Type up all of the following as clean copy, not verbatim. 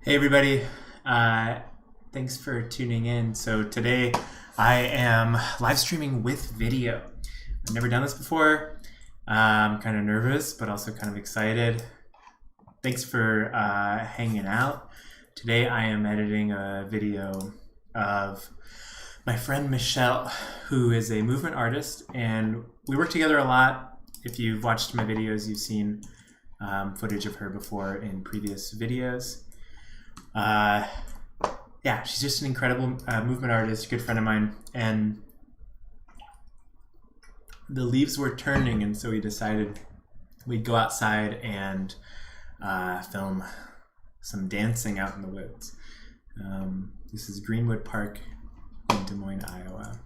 Hey everybody, uh, thanks for tuning in. So today I am live streaming with video. I've never done this before. I'm kind of nervous, but also kind of excited. Thanks for hanging out. Today I am editing a video of my friend Michelle, who is a movement artist, and we work together a lot. If you've watched my videos, you've seen footage of her before in previous videos. Yeah, she's just an incredible movement artist, good friend of mine, and the leaves were turning, and so we decided we'd go outside and film some dancing out in the woods. This is Greenwood Park in Des Moines, Iowa.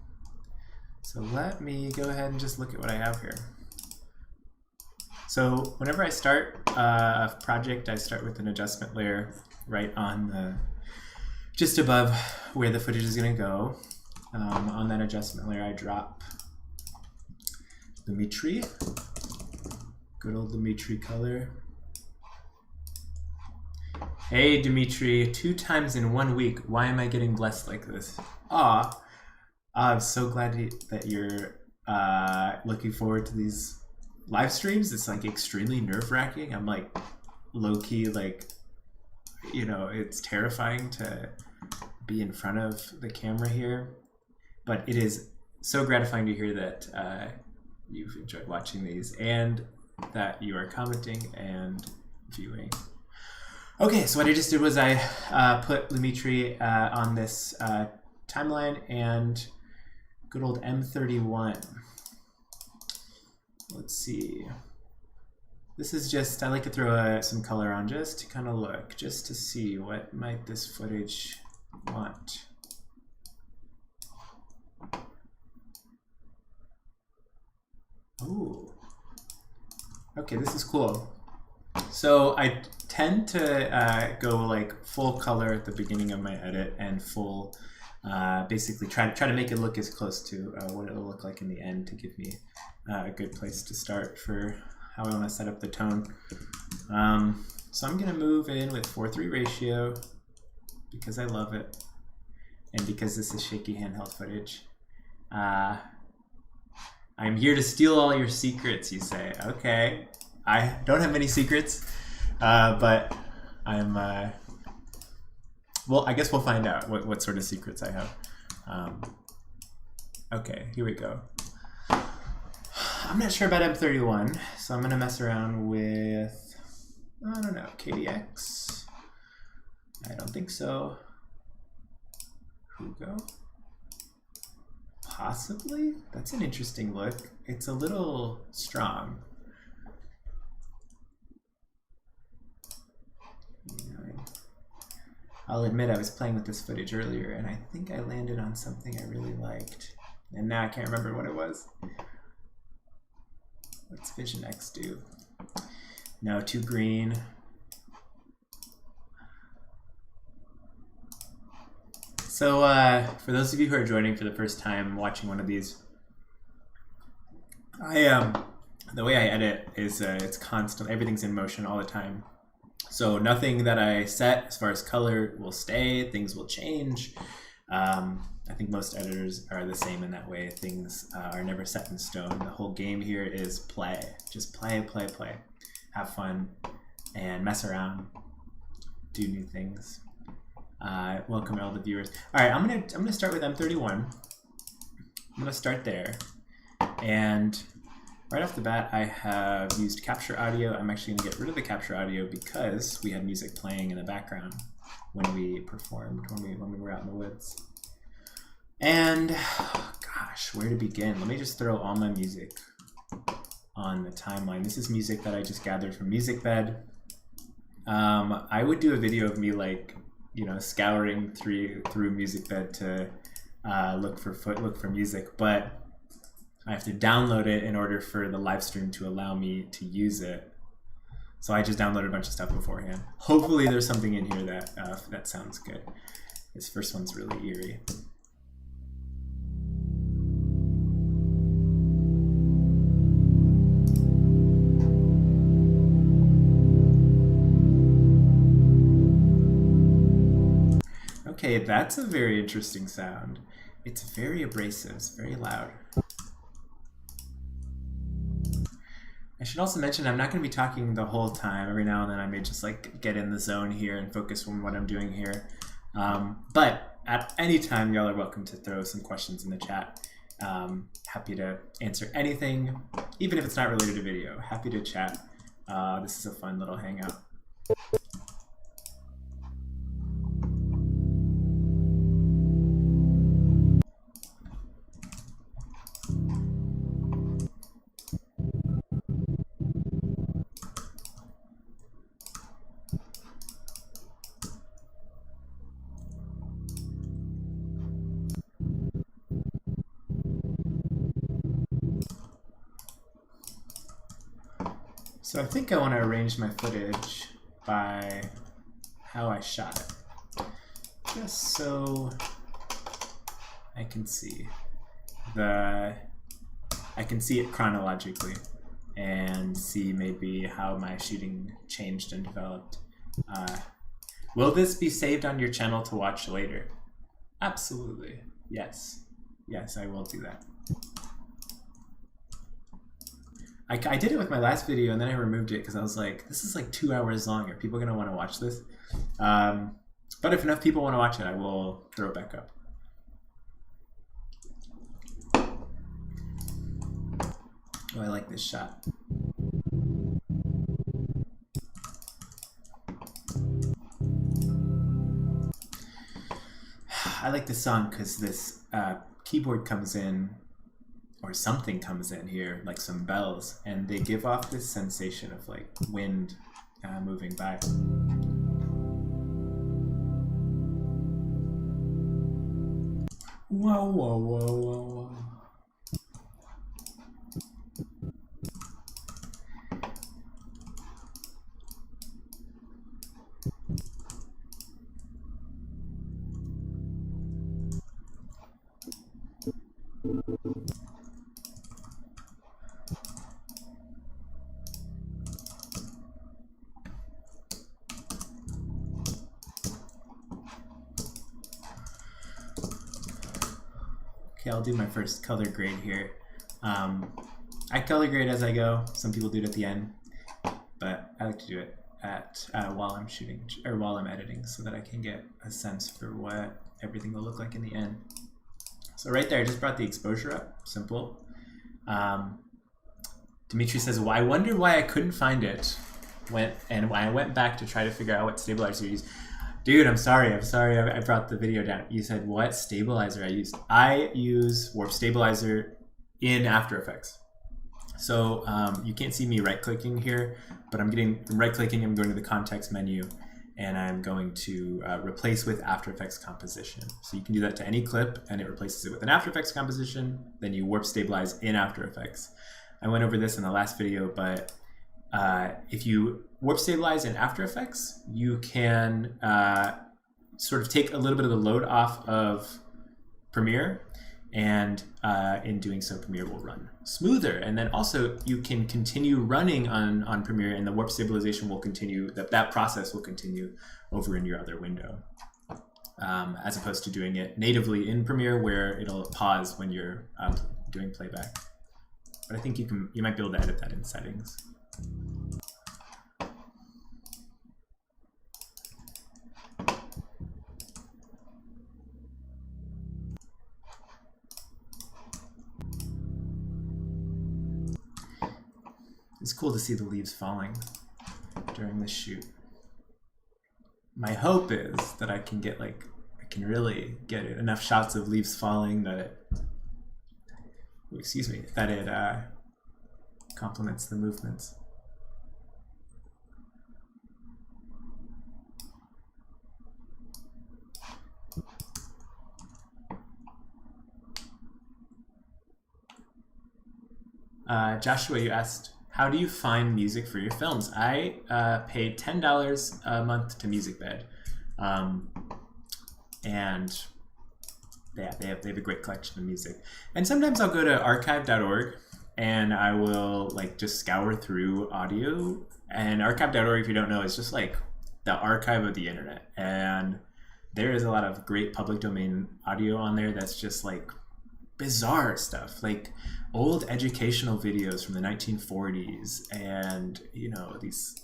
So let me go ahead and just look at what I have here. So whenever I start a project, I start with an adjustment layer right on the, just above where the footage is going to go. On that adjustment layer, I drop Dimitri, good old Dimitri color. Hey Dimitri, 2 times in 1 week. Why am I getting blessed like this? I'm so glad that you're looking forward to these live streams. It's like extremely nerve-wracking. I'm like low-key, like, you know, it's terrifying to be in front of the camera here, but it is so gratifying to hear that you've enjoyed watching these and that you are commenting and viewing. Okay, so what I just did was I put Dimitri on this timeline and good old M31. Let's see. This is just, I like to throw some color on just to kind of look, just to see what might this footage want. Oh, okay, this is cool. So I tend to go like full color at the beginning of my edit and full, basically try to make it look as close to what it'll look like in the end to give me a good place to start for how I want to set up the tone. So I'm gonna move in with 4:3 ratio because I love it and because this is shaky handheld footage. I'm here to steal all your secrets, you say. Okay, I don't have many secrets, but I'm, well, I guess we'll find out what sort of secrets I have. Okay, here we go. I'm not sure about M31, so I'm going to mess around with, I don't know, KDX? I don't think so. Hugo? Possibly? That's an interesting look. It's a little strong. I'll admit I was playing with this footage earlier, and I think I landed on something I really liked. And now I can't remember what it was. What's Vision X do? No, too green. So for those of you who are joining for the first time watching one of these, the way I edit is it's constant. Everything's in motion all the time. So nothing that I set as far as color will stay. Things will change. I think most editors are the same in that way. Things are never set in stone. The whole game here is play. Just play, play, play. Have fun and mess around. Do new things. Welcome all the viewers. All right, I'm gonna start with M31. I'm gonna start there, and right off the bat, I have used capture audio. I'm actually gonna get rid of the capture audio because we had music playing in the background when we performed, when we were out in the woods. And gosh, where to begin? Let me just throw all my music on the timeline. This is music that I just gathered from MusicBed. I would do a video of me, like, you know, scouring through MusicBed to look for music, but I have to download it in order for the live stream to allow me to use it. So I just downloaded a bunch of stuff beforehand. Hopefully there's something in here that sounds good. This first one's really eerie. Okay, that's a very interesting sound. It's very abrasive, it's very loud. I should also mention I'm not going to be talking the whole time. Every now and then I may just like get in the zone here and focus on what I'm doing here. But at any time, y'all are welcome to throw some questions in the chat. Happy to answer anything, even if it's not related to video. Happy to chat. This is a fun little hangout. So I think I want to arrange my footage by how I shot it, just so I can see it chronologically and see maybe how my shooting changed and developed. Will this be saved on your channel to watch later? Absolutely. Yes. Yes, I will do that. I did it with my last video and then I removed it because I was like, this is like 2 hours long. Are people going to want to watch this? But if enough people want to watch it, I will throw it back up. Oh, I like this shot. I like this song because this keyboard comes in, or something comes in here, like some bells, and they give off this sensation of like wind moving by. Whoa, whoa, whoa, whoa, whoa. Okay, I'll do my first color grade here. I color grade as I go. Some people do it at the end, but I like to do it at while I'm shooting or while I'm editing, so that I can get a sense for what everything will look like in the end. So right there, I just brought the exposure up. Simple. Dimitri says, well, I wonder why I couldn't find it when I went back to try to figure out what stabilizer you use. Dude, I'm sorry I brought the video down. You said what stabilizer I used. I use Warp Stabilizer in After Effects. So you can't see me right-clicking here, but I'm right-clicking, I'm going to the context menu, and I'm going to replace with After Effects composition. So you can do that to any clip, and it replaces it with an After Effects composition. Then you Warp Stabilize in After Effects. I went over this in the last video, but if you Warp Stabilize in After Effects, you can sort of take a little bit of the load off of Premiere, and in doing so, Premiere will run smoother. And then also you can continue running on Premiere, and the Warp Stabilization will continue, that process will continue over in your other window, as opposed to doing it natively in Premiere where it'll pause when you're doing playback. But I think you might be able to edit that in settings. It's cool to see the leaves falling during this shoot. My hope is that I can get I can really get enough shots of leaves falling that it, that it complements the movements. Joshua, you asked, how do you find music for your films? I pay $10 a month to MusicBed, and yeah, they have a great collection of music. And sometimes I'll go to archive.org and I will just scour through audio. And archive.org, if you don't know, is just like the archive of the internet. And there is a lot of great public domain audio on there that's just like bizarre stuff, like old educational videos from the 1940s, and you know, these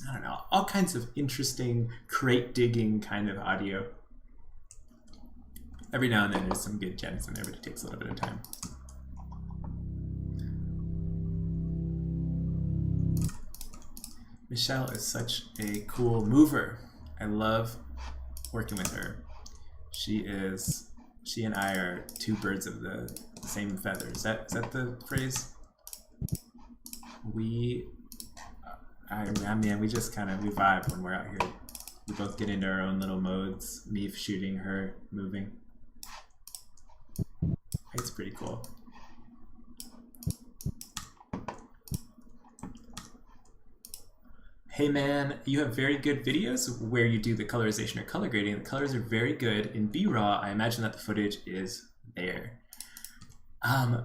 I don't know, all kinds of interesting crate digging kind of audio. Every now and then there's some good gems in there, but it takes a little bit of time. Michelle is such a cool mover. I love working with her. She and I are two birds of the same feather. Is that the phrase? We just kind of, we vibe when we're out here. We both get into our own little modes. Me shooting, her moving. It's pretty cool. Hey man, you have very good videos where you do the colorization or color grading. The colors are very good. In B-Raw, I imagine that the footage is there.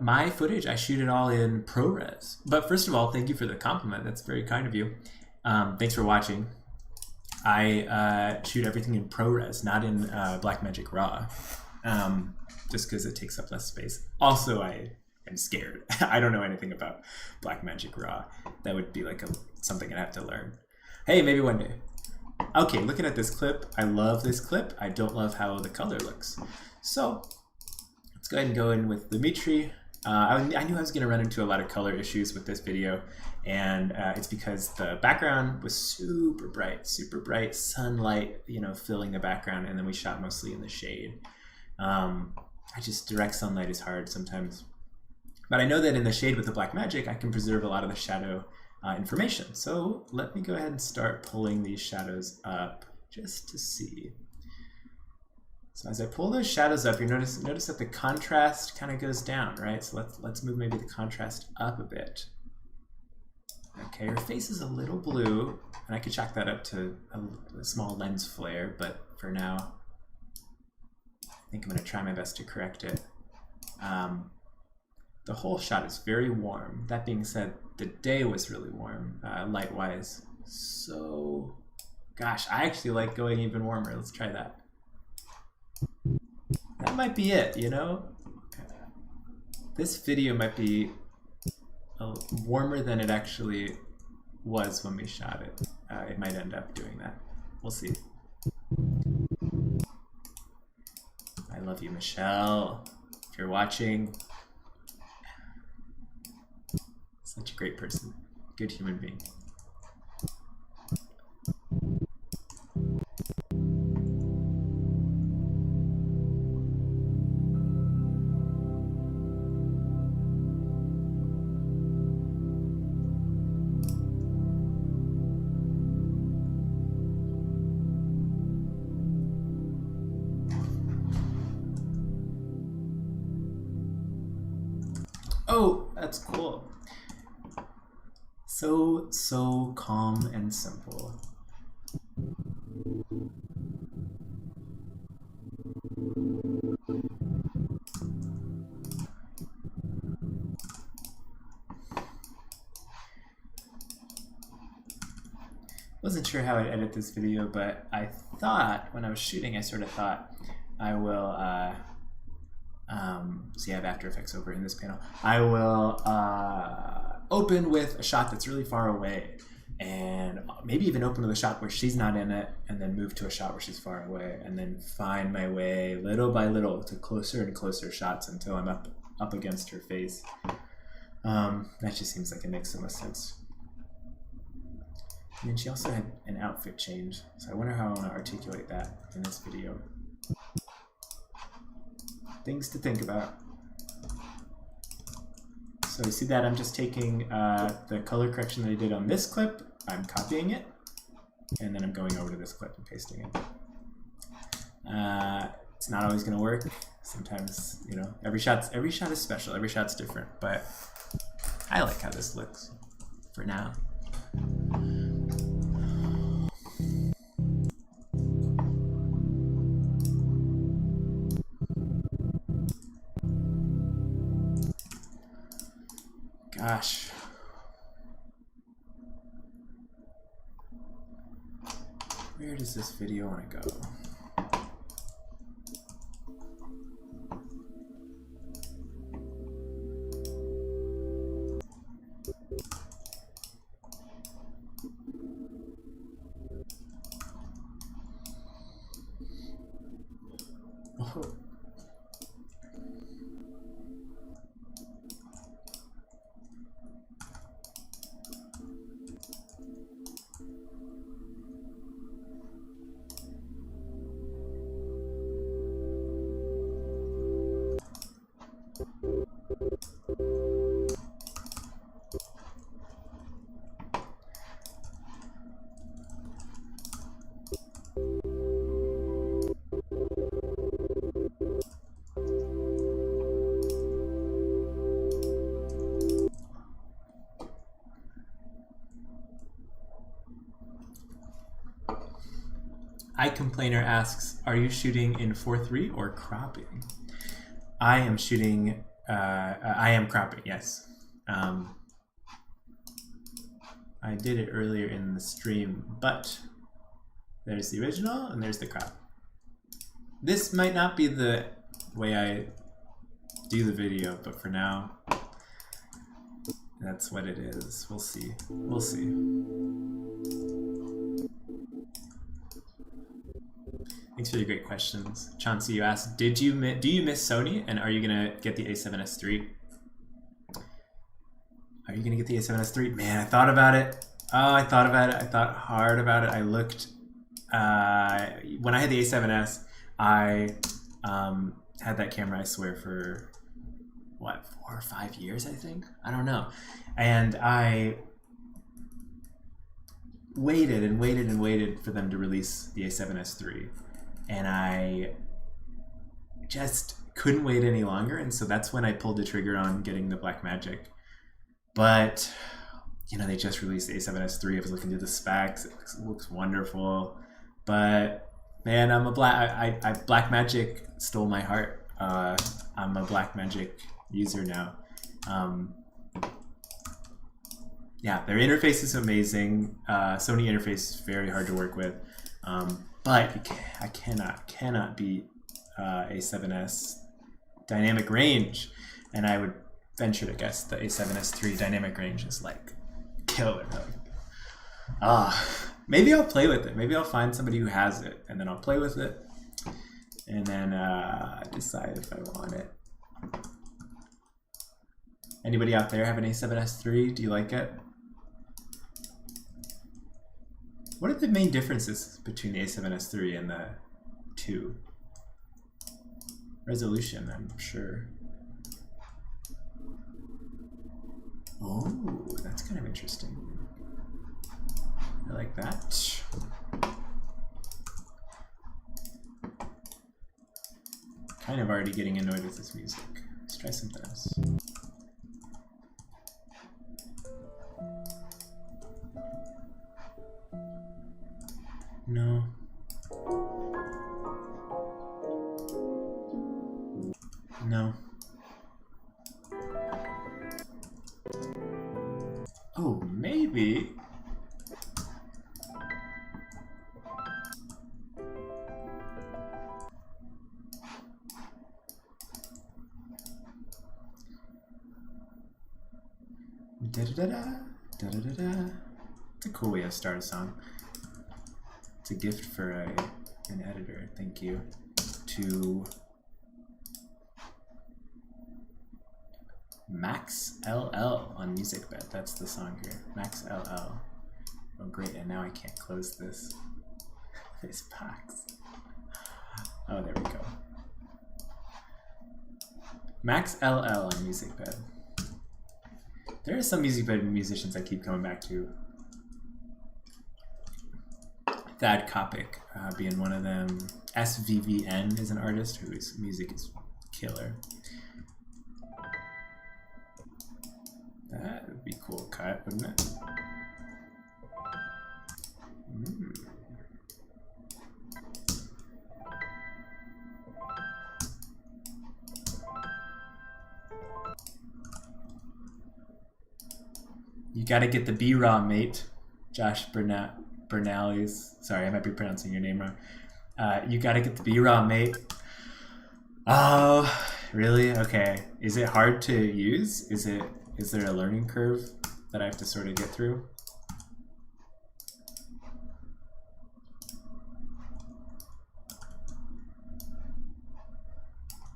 My footage, I shoot it all in ProRes. But first of all, thank you for the compliment. That's very kind of you. Thanks for watching. I shoot everything in ProRes, not in Blackmagic Raw, just because it takes up less space. Also, I am scared. I don't know anything about Blackmagic Raw. That would be like something I'd have to learn. Hey, maybe one day. Okay, looking at this clip, I love this clip. I don't love how the color looks. So let's go ahead and go in with Dimitri. I knew I was going to run into a lot of color issues with this video, and it's because the background was super bright sunlight, you know, filling the background, and then we shot mostly in the shade. Direct sunlight is hard sometimes. But I know that in the shade with the Blackmagic, I can preserve a lot of the shadow information. So let me go ahead and start pulling these shadows up just to see. So as I pull those shadows up, you notice that the contrast kind of goes down, right? So let's move maybe the contrast up a bit. Okay, her face is a little blue, and I could chalk that up to a small lens flare, but for now, I think I'm going to try my best to correct it. The whole shot is very warm. That being said, the day was really warm, light-wise. So, gosh, I actually like going even warmer. Let's try that. That might be it, you know? This video might be warmer than it actually was when we shot it. It might end up doing that. We'll see. I love you, Michelle. If you're watching, such a great person, good human being. Oh, that's cool. So calm and simple. Wasn't sure how I'd edit this video, but I thought when I was shooting, I sort of thought I will, see I have After Effects over in this panel. I will open with a shot that's really far away, and maybe even open with a shot where she's not in it, and then move to a shot where she's far away, and then find my way little by little to closer and closer shots until I'm up against her face. That just seems like it makes so much sense. And then she also had an outfit change, so I wonder how I want to articulate that in this video. Things to think about. So you see that I'm just taking the color correction that I did on this clip, I'm copying it, and then I'm going over to this clip and pasting it. It's not always going to work. Sometimes, you know, every shot is special, every shot's different, but I like how this looks for now. Gosh. Where does this video want to go? Oh. iComplainer asks, are you shooting in 4:3 or cropping? I am shooting, I am cropping, yes. I did it earlier in the stream, but there's the original and there's the crop. This might not be the way I do the video, but for now, that's what it is. We'll see. We'll see. Thanks for the great questions. Chauncey, you asked, do you miss Sony, and are you gonna get the A7S III? Are you gonna get the A7S III? Man, I thought about it. Oh, I thought about it. I thought hard about it. I looked. When I had the A7S, I had that camera, I swear, for what, 4 or 5 years, I think? I don't know. And I waited and waited and waited for them to release the A7S III. And I just couldn't wait any longer. And so that's when I pulled the trigger on getting the Blackmagic. But, you know, they just released the A7S III. I was looking through the specs. It looks wonderful. But, man, I'm a Blackmagic stole my heart. I'm a Blackmagic user now. Yeah, their interface is amazing. Sony interface is very hard to work with. But I cannot beat A7S dynamic range. And I would venture to guess the A7S III dynamic range is like killer. Maybe I'll play with it. Maybe I'll find somebody who has it, and then I'll play with it, and then decide if I want it. Anybody out there have an A7S III? Do you like it? What are the main differences between the A7S III and the 2? Resolution, I'm sure. Oh, that's kind of interesting. I like that. Kind of already getting annoyed with this music. Let's try something else. No. No. Oh, maybe. Da-da-da-da, da-da-da-da. It's a cool way to start a song. It's a gift for an editor. Thank you to Max LL on MusicBed. That's the song here. Max LL. Oh great, and now I can't close this box. Oh, there we go. Max LL on MusicBed. There are some MusicBed musicians I keep coming back to. Thad Kopic being one of them. SVVN is an artist whose music is killer. That would be cool cut, wouldn't it? You gotta get the B-Raw, mate. Josh Bernales. Sorry, I might be pronouncing your name wrong. You gotta get the B-Raw, mate. Oh, really? Okay. Is it hard to use? Is there a learning curve that I have to sort of get through?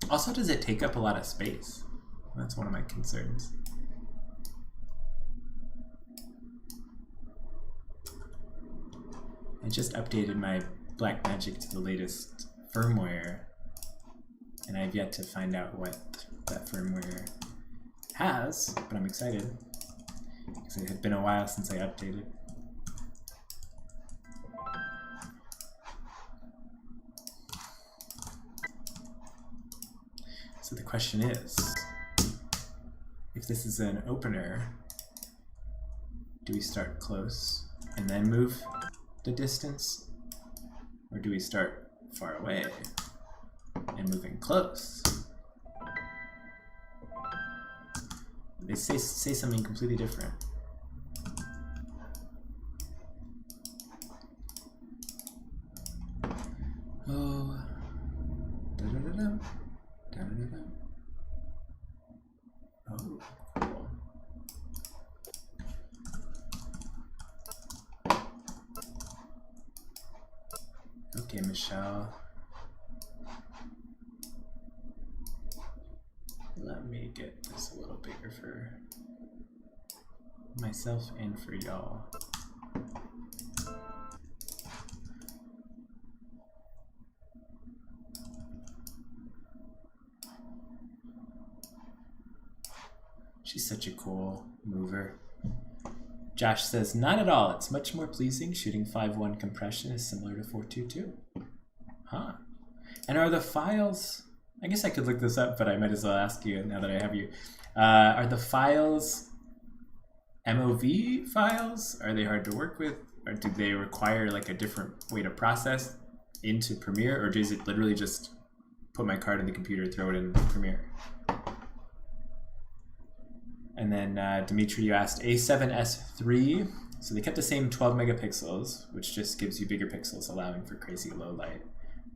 Also, does it take up a lot of space? That's one of my concerns. I just updated my Blackmagic to the latest firmware, and I've yet to find out what that firmware has, but I'm excited because it had been a while since I updated. So the question is, if this is an opener, do we start close and then move the distance? Or do we start far away and moving close? They say something completely different. Oh, da-da-da-da. Da-da-da-da. Oh, cool. Okay, Michelle. Let me get this a little bigger for myself and for y'all. She's such a cool mover. Josh says, not at all. It's much more pleasing. Shooting 5.1 compression is similar to 4.2.2. Huh. And are the files... I guess I could look this up, but I might as well ask you now that I have you. Are the files MOV files? Are they hard to work with? Or do they require like a different way to process into Premiere? Or does it literally just put my card in the computer, throw it in Premiere? And then Dimitri, you asked A7S III. So they kept the same 12 megapixels, which just gives you bigger pixels, allowing for crazy low light.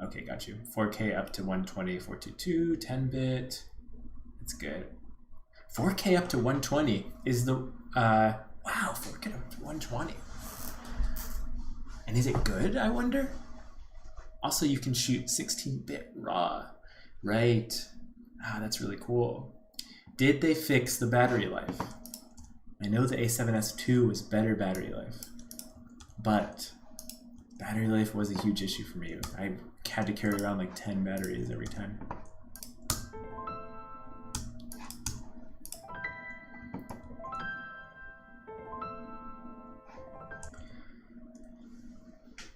Okay, got you. 4K up to 120, 422, 10-bit. That's good. 4K up to 120 is the... wow, 4K up to 120. And is it good, I wonder? Also, you can shoot 16-bit RAW. Right. Ah, that's really cool. Did they fix the battery life? I know the A7S II was better battery life, but battery life was a huge issue for me. I had to carry around like 10 batteries every time.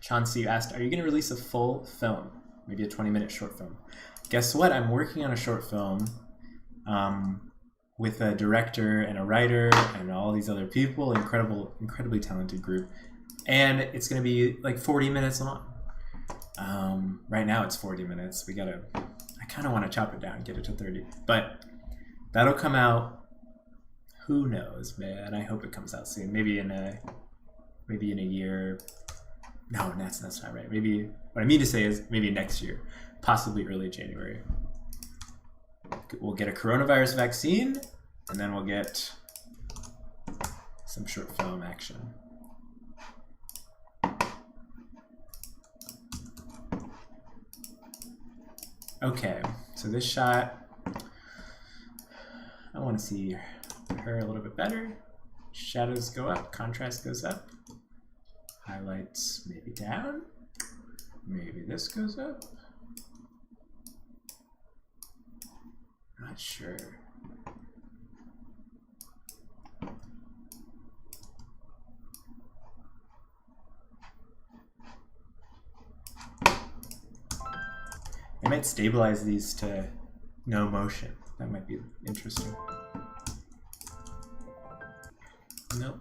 Chauncey asked, are you going to release a full film? Maybe a 20-minute short film? Guess what? I'm working on a short film with a director and a writer and all these other people, incredibly talented group. And it's going to be like 40 minutes long. Right now it's 40 minutes. I kind of want to chop it down, get it to 30. But that'll come out, who knows, man. I hope it comes out soon. Maybe in a year. No, that's not right. Maybe, what I mean to say is maybe next year, possibly early January. We'll get a coronavirus vaccine, and then we'll get some short film action. Okay, so this shot, I want to see her a little bit better. Shadows go up, contrast goes up. Highlights maybe down. Maybe this goes up. Not sure. I might stabilize these to no motion. That might be interesting. Nope.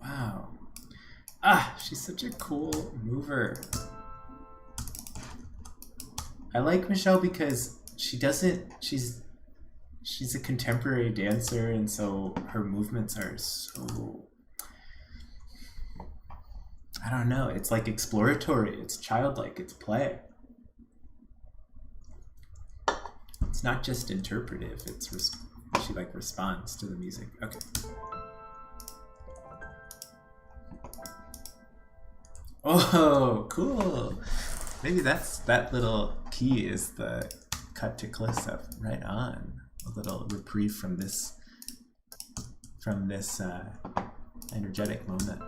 Wow. Ah, she's such a cool mover. I like Michelle because she's a contemporary dancer, and so her movements are so, I don't know, it's like exploratory, it's childlike, it's play. It's not just interpretive, she like responds to the music. Okay. Oh, cool. Maybe that little key is the cut to close up. Right on. A little reprieve from this energetic moment.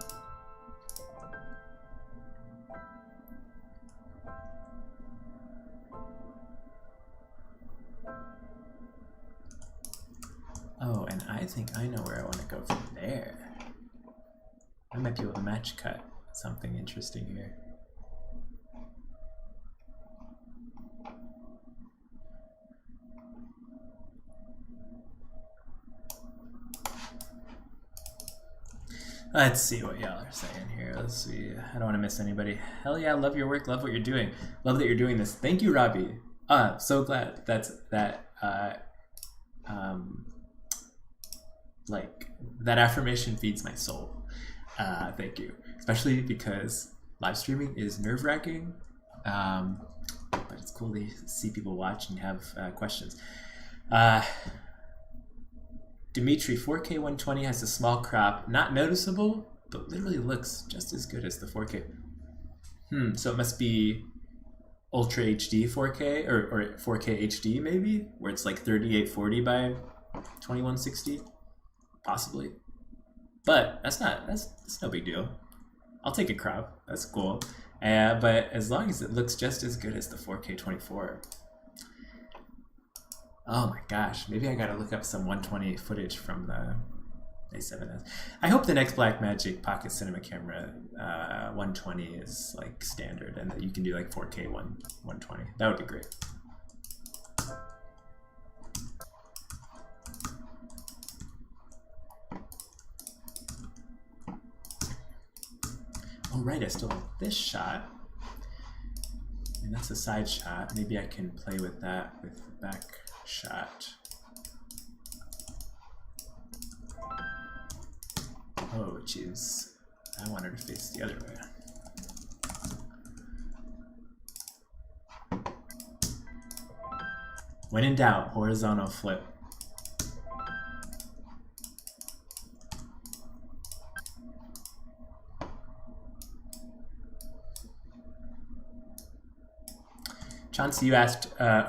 Oh, and I think I know where I want to go from there. I might be able to match cut something interesting here. Let's see what y'all are saying here. Let's see. I don't want to miss anybody. Hell yeah, love your work, love what you're doing. Love that you're doing this. Thank you, Robbie. So glad like that affirmation feeds my soul. Thank you. Especially because live streaming is nerve-wracking. But it's cool to see people watch and have questions. Dimitri, 4K 120 has a small crop, not noticeable, but literally looks just as good as the 4K. So it must be Ultra HD 4K or 4K HD maybe, where it's like 3840 by 2160, possibly. But that's no big deal. I'll take a crop. That's cool. But as long as it looks just as good as the 4K 24. Oh my gosh, maybe I gotta look up some 120 footage from the A7S. I hope the next Blackmagic Pocket Cinema camera 120 is like standard and that you can do like 4K 120. That would be great. Oh right, I still have this shot. And that's a side shot. Maybe I can play with that with the back shot. Oh, jeez. I wanted to face the other way. When in doubt, horizontal flip. Chauncey, you asked,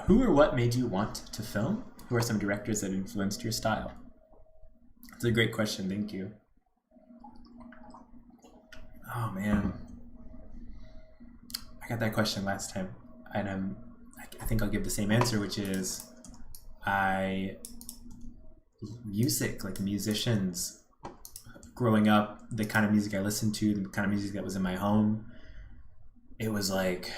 who or what made you want to film? Who are some directors that influenced your style? That's a great question, thank you. Oh man, I got that question last time, and I think I'll give the same answer, which is music, like musicians. Growing up, the kind of music I listened to, the kind of music that was in my home, it was like,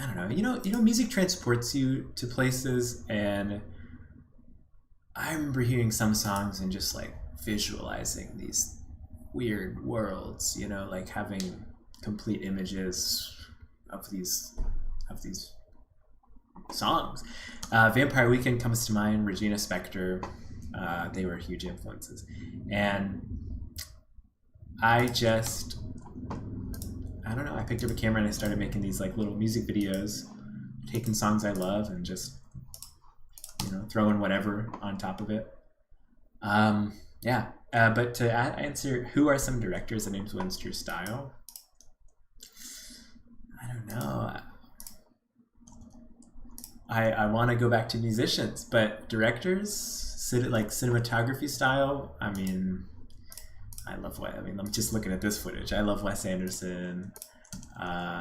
I don't know, you know, music transports you to places, and I remember hearing some songs and just like visualizing these weird worlds, you know, like having complete images of these songs. Vampire Weekend comes to mind, Regina Spektor, they were huge influences. And I don't know, I picked up a camera and I started making these like little music videos, taking songs I love and just, you know, throwing whatever on top of it. Yeah. But to answer, who are some directors that influenced your style? I don't know. I want to go back to musicians, but directors, like cinematography style, I mean, I'm just looking at this footage. I love Wes Anderson.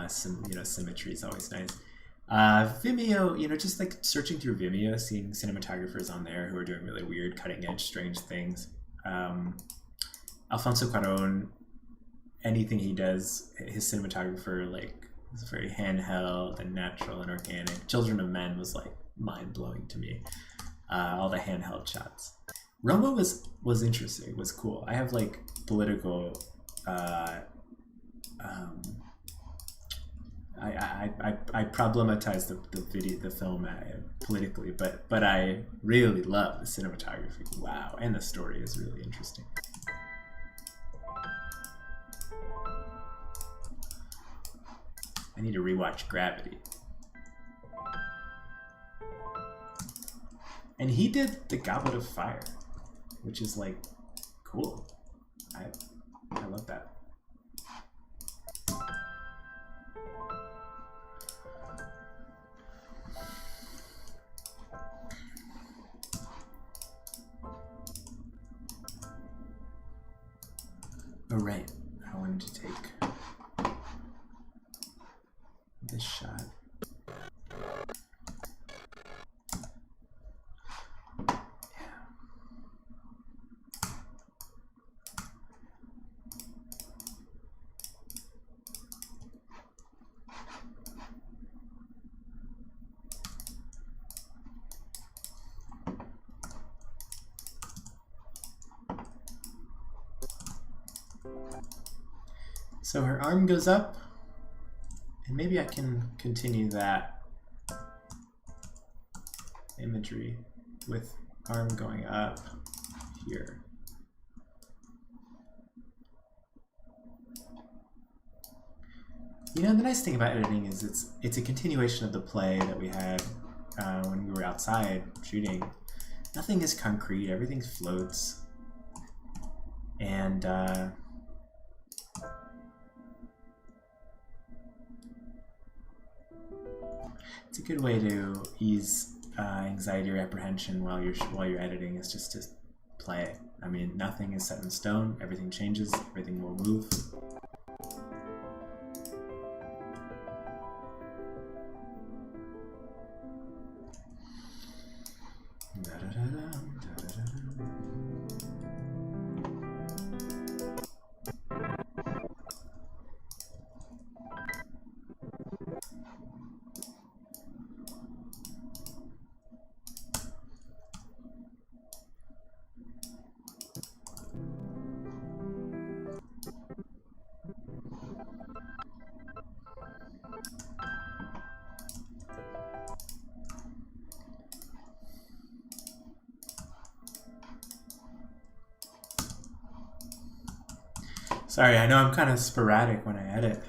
Symmetry is always nice. Vimeo, you know, just like searching through Vimeo, seeing cinematographers on there who are doing really weird, cutting edge, strange things. Alfonso Cuarón, anything he does, his cinematographer, like, is very handheld and natural and organic. Children of Men was like mind blowing to me. All the handheld shots. Roma was interesting, was cool. I have like political I problematize the film politically, but I really love the cinematography. Wow, and the story is really interesting. I need to rewatch Gravity. And he did The Goblet of Fire, which is like cool. I love that. Oh, right. I wanted to take this shot. So her arm goes up, and maybe I can continue that imagery with arm going up here. You know, the nice thing about editing is it's a continuation of the play that we had when we were outside shooting. Nothing is concrete, everything floats. And it's a good way to ease anxiety or apprehension while you're editing, is just to play. I mean, nothing is set in stone, everything changes, everything will move. Sorry, I know I'm kind of sporadic when I edit.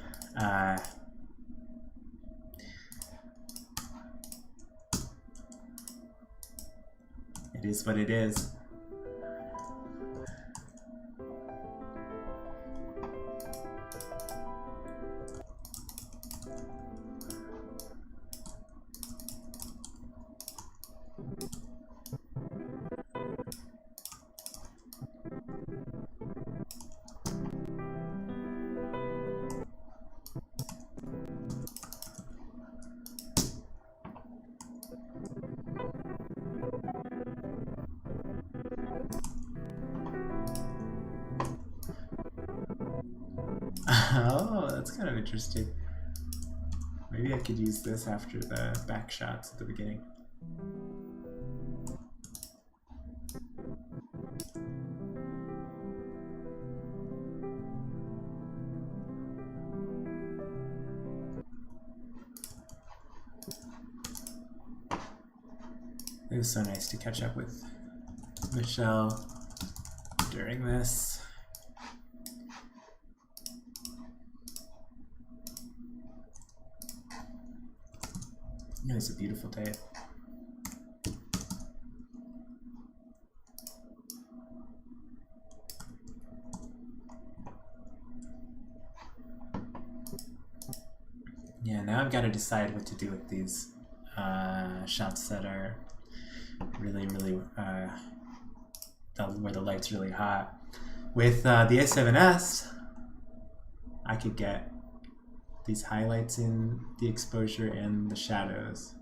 It is what it is. Oh, that's kind of interesting. Maybe I could use this after the back shots at the beginning. It was so nice to catch up with Michelle during this. It was a beautiful day. Yeah, now I've got to decide what to do with these shots that are really, where the light's really hot. With the A7S, I could get these highlights in the exposure and the shadows.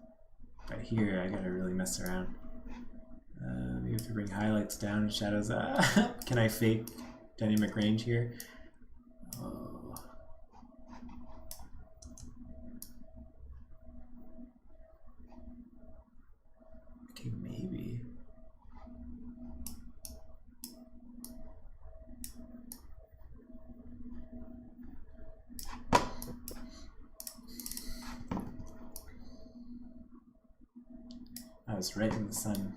But here, I gotta really mess around. Maybe if I bring highlights down and shadows up. Can I fake dynamic range here? Oh. Okay, maybe. I was right in the sun.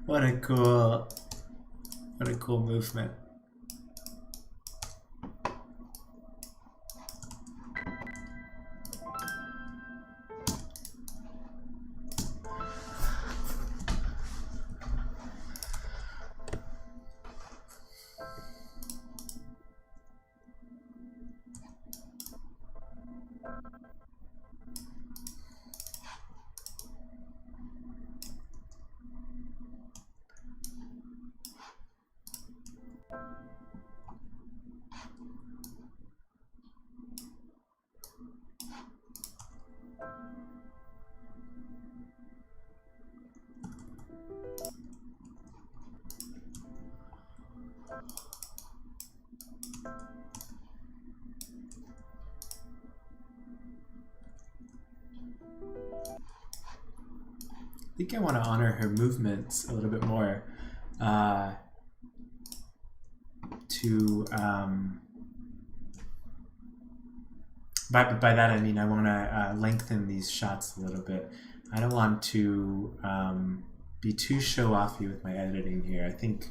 What a cool movement. I think I want to honor her movements a little bit more. By that I mean I want to lengthen these shots a little bit. I don't want to be too show-offy with my editing here. I think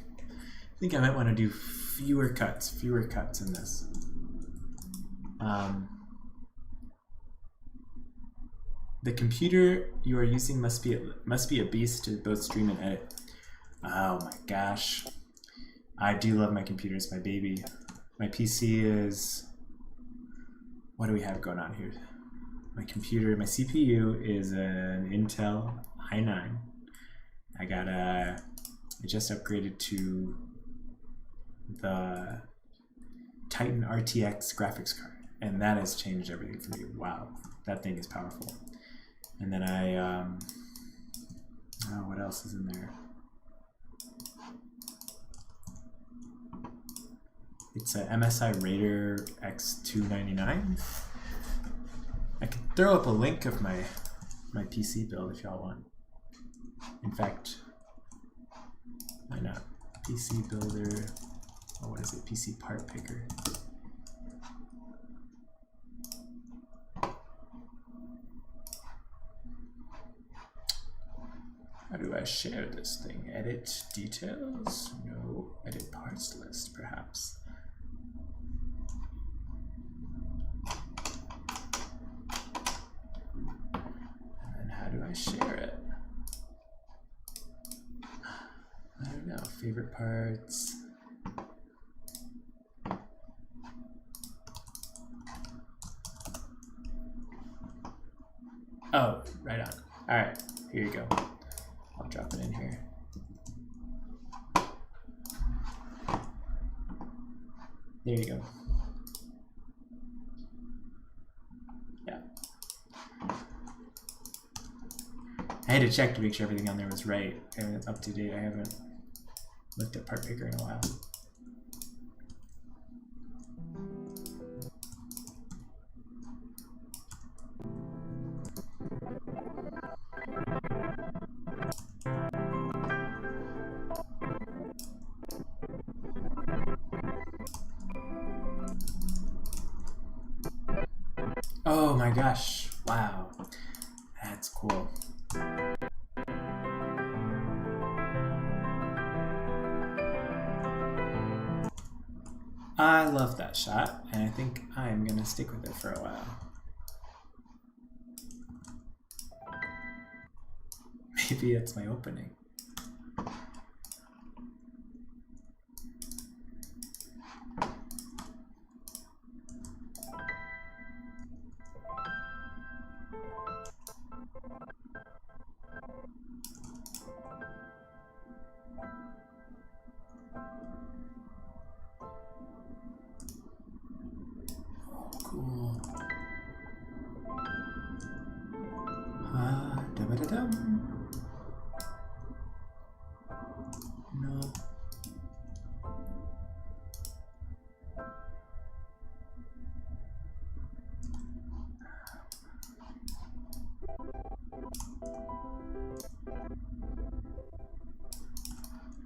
I might want to do fewer cuts in this. The computer you are using must be a beast to both stream and edit. Oh my gosh. I do love my computer. It's my baby. My PC is... What do we have going on here? My computer, my CPU is an Intel i9. I just upgraded to the Titan RTX graphics card, and that has changed everything for me. Wow, that thing is powerful. And then what else is in there? It's a MSI Raider X299. I can throw up a link of my PC build if y'all want. In fact, why not? PC Builder, or what is it? PC Part Picker. How do I share this thing? Edit details? No. Edit parts list, perhaps. And then how do I share it? I don't know. Favorite parts. Oh, right on. All right, here you go. I'll drop it in here. There you go. Yeah. I had to check to make sure everything on there was right and up to date. I haven't looked at Part Picker in a while. Oh my gosh, wow, that's cool. I love that shot, and I think I'm gonna stick with it for a while. Maybe it's my opening. Cool. Da-ba-da-dum. No.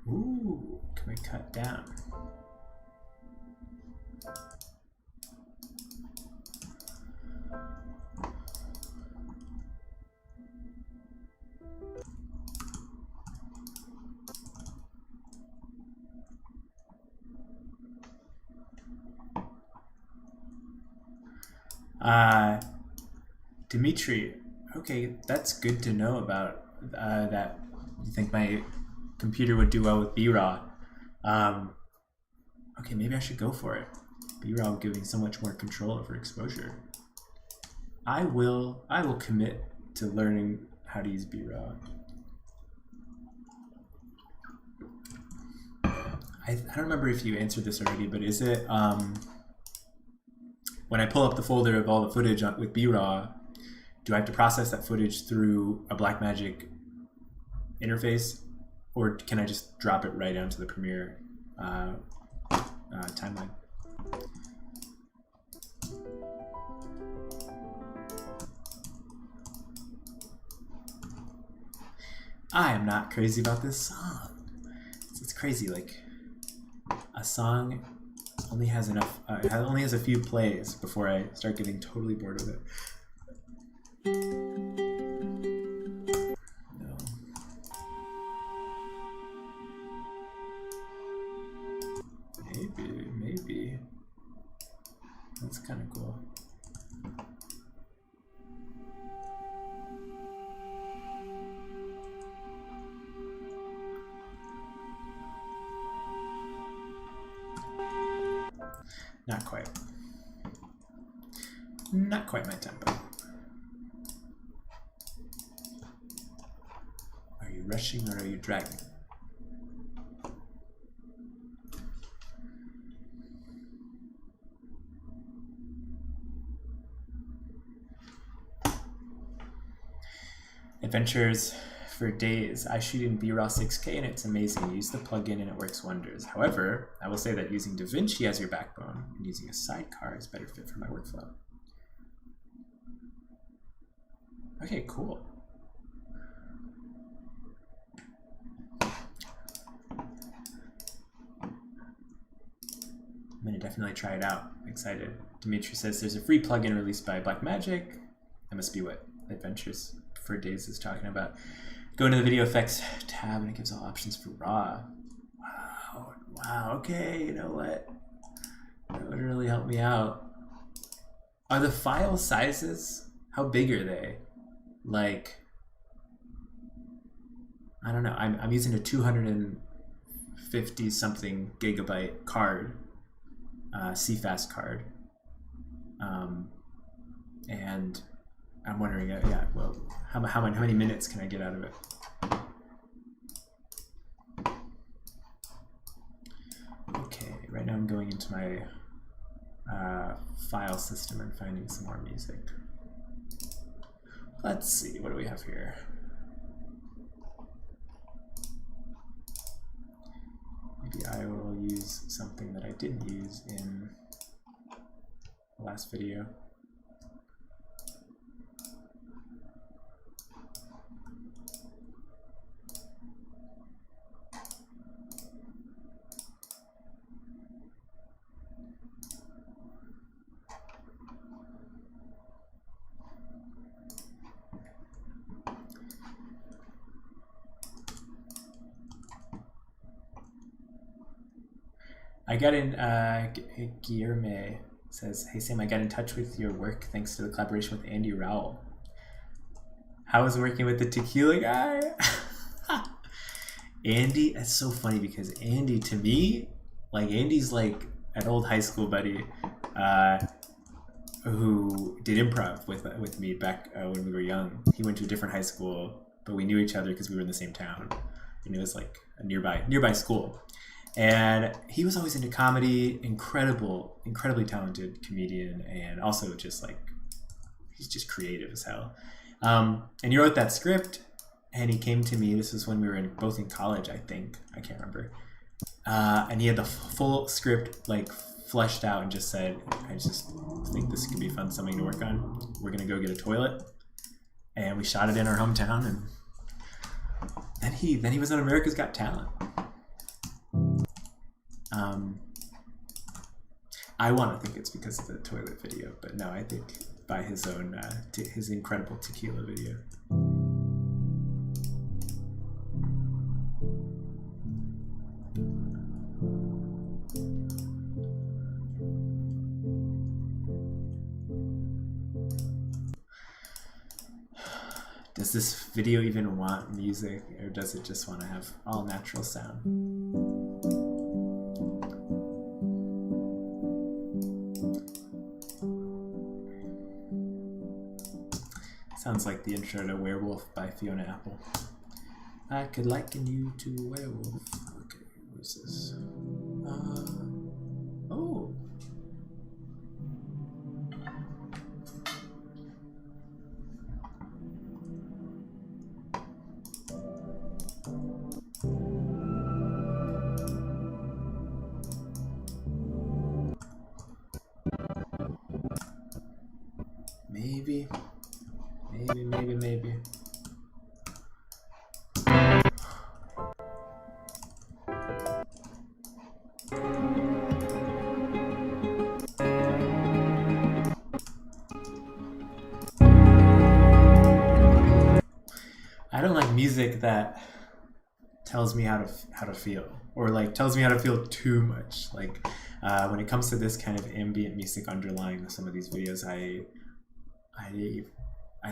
Ooh, can we cut down? Dimitri, okay, that's good to know about that. You think my computer would do well with BRAW. Okay, maybe I should go for it. BRAW giving so much more control over exposure. I will commit to learning how to use BRAW. I don't remember if you answered this already, but is it when I pull up the folder of all the footage with BRAW, do I have to process that footage through a Blackmagic interface, or can I just drop it right onto the Premiere timeline? I am not crazy about this song. It's crazy, like a song only has enough, only has a few plays before I start getting totally bored of it. No. Maybe. That's kind of cool. Not quite. Not quite my tempo. Are you rushing or are you dragging? Adventures for days. I shoot in BRAW 6K and it's amazing. Use the plugin and it works wonders. However, I will say that using DaVinci as your backbone and using a sidecar is better fit for my workflow. Okay, cool. I'm gonna definitely try it out. I'm excited. Dimitri says there's a free plugin released by Blackmagic. That must be what Adventures for Days is talking about. Go into the video effects tab and it gives all options for RAW. Wow, okay, you know what? That would really help me out. Are the file sizes, how big are they? Like, I don't know, I'm using a 250 something gigabyte card, CFast card. And I'm wondering, yeah, well, how many minutes can I get out of it? Okay, right now I'm going into my file system and finding some more music. Let's see, what do we have here? Maybe I will use something that I didn't use in the last video. I got in, Guillerme says, hey Sam, I got in touch with your work thanks to the collaboration with Andy Rowell. How was working with the tequila guy? Andy, that's so funny because Andy, to me, like Andy's like an old high school buddy who did improv with me back when we were young. He went to a different high school, but we knew each other because we were in the same town. And it was like a nearby school. And he was always into comedy, incredibly talented comedian, and also just like, he's just creative as hell. And he wrote that script, and he came to me, this was when we were both in college, I think, I can't remember. And he had the full script like fleshed out and just said, I just think this could be fun, something to work on. We're gonna go get a toilet. And we shot it in our hometown, and then he was on America's Got Talent. I want to think it's because of the toilet video, but no, I think by his own, his incredible tequila video. Does this video even want music, or does it just want to have all natural sound? Sounds like the intro to Werewolf by Fiona Apple. I could liken you to a werewolf. Okay, what is this? Oh. Maybe. I don't like music that tells me how to feel, or like tells me how to feel too much. Like when it comes to this kind of ambient music underlying some of these videos, I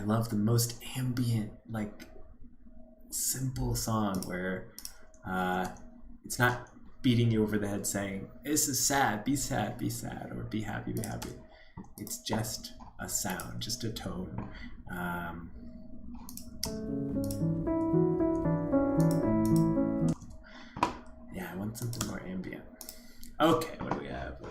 love the most ambient, like simple song where it's not beating you over the head saying this is sad, be sad, or be happy, be happy. It's just a sound, just a tone. Yeah, I want something more ambient. Okay, what do we have?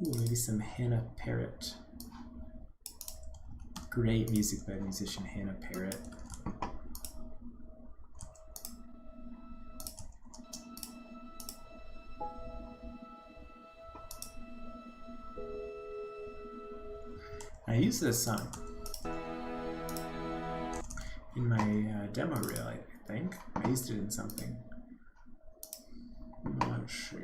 Ooh, maybe some Hannah Parrott. Great music by musician Hannah Parrott. I used this song in my demo reel, I think. I used it in something. I'm not sure.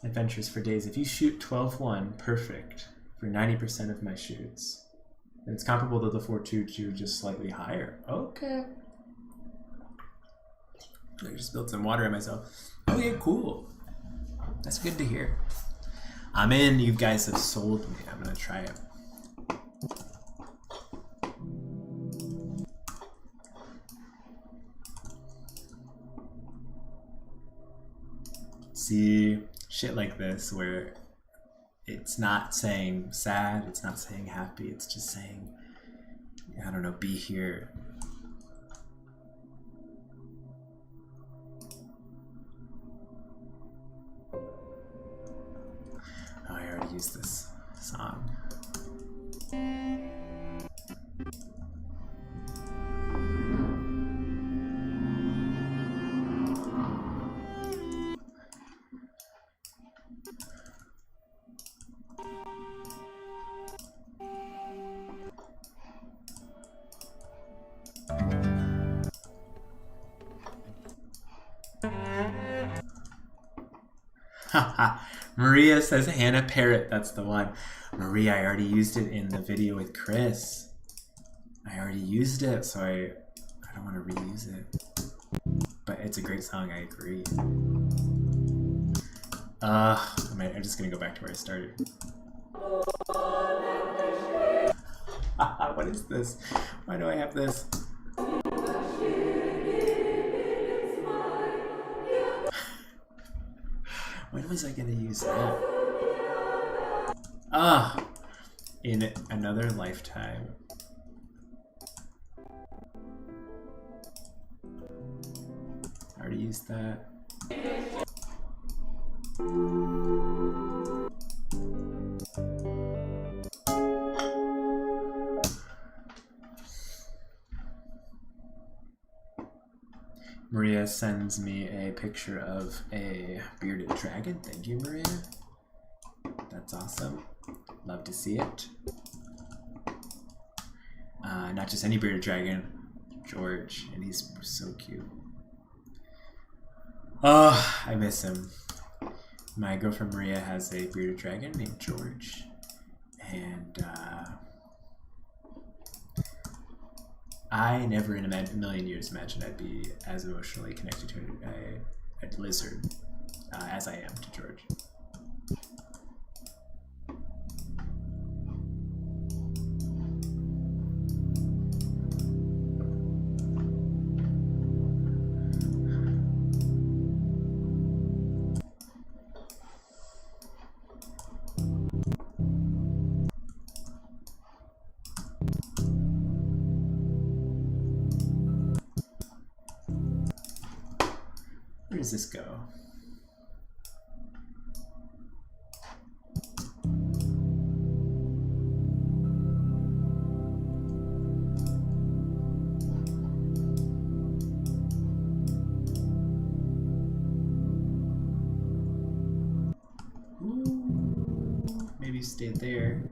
Adventures for Days. If you shoot 12-1 perfect for 90% of my shoots, then it's comparable to the 4.22, just slightly higher. Okay. I just spilled some water on myself. Okay, cool. That's good to hear. I'm in. You guys have sold me. I'm gonna try it. See, shit like this where it's not saying sad, it's not saying happy, it's just saying, I don't know, be here. Oh, I already used this song. Maria says Hannah Parrott, that's the one. Maria, I already used it in the video with Chris. I already used it, so I don't want to reuse it. But it's a great song, I agree. I'm just gonna go back to where I started. What is this? Why do I have this? When was I gonna use that? In another lifetime. I already used that. Maria sends me a picture of a bearded dragon. Thank you, Maria. That's awesome. Love to see it. Not just any bearded dragon. George, and he's so cute. Oh, I miss him. My girlfriend Maria has a bearded dragon named George, and I never in a million years imagined I'd be as emotionally connected to a lizard as I am to George. Where does this go? Ooh, maybe stay there.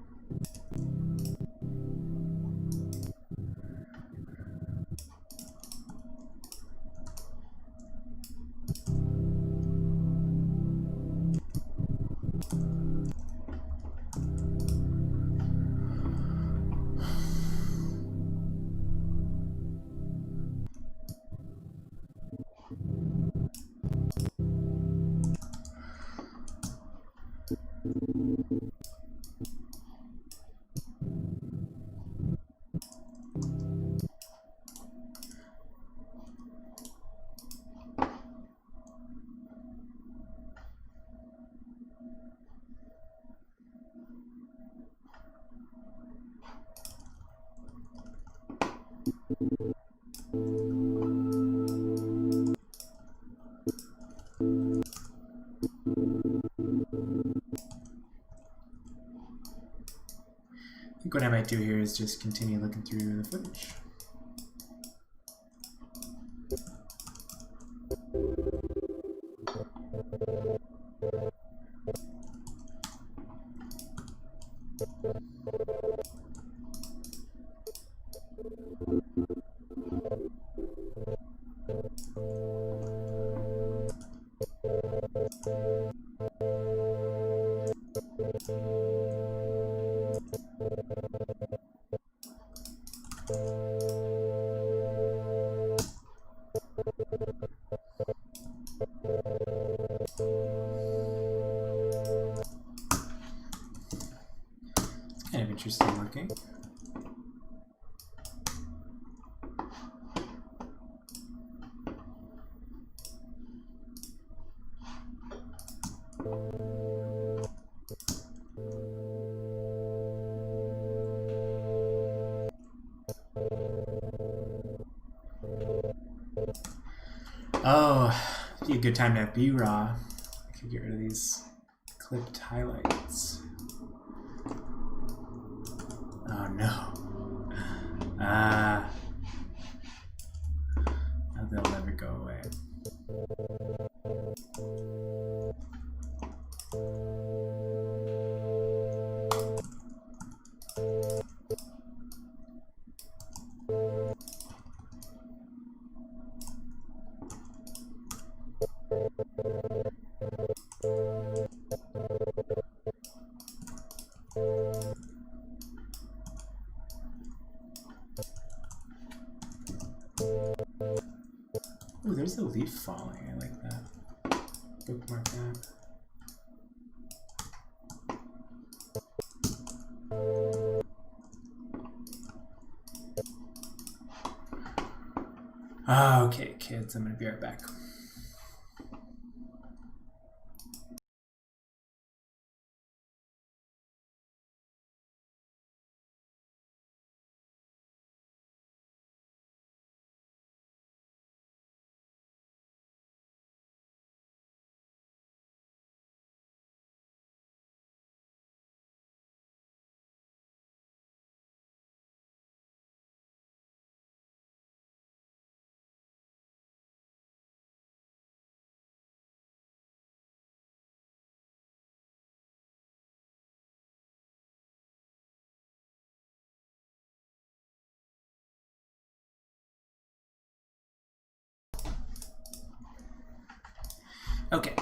I think what I might do here is just continue looking through the footage. It's kind of interesting looking. Oh, it'd be a good time to have B-Raw. I could get rid of these clipped highlights. Oh no. They'll never go away. Oh, there's a leaf falling. I like that. Bookmark that. Okay, kids, I'm gonna be right back. Okay.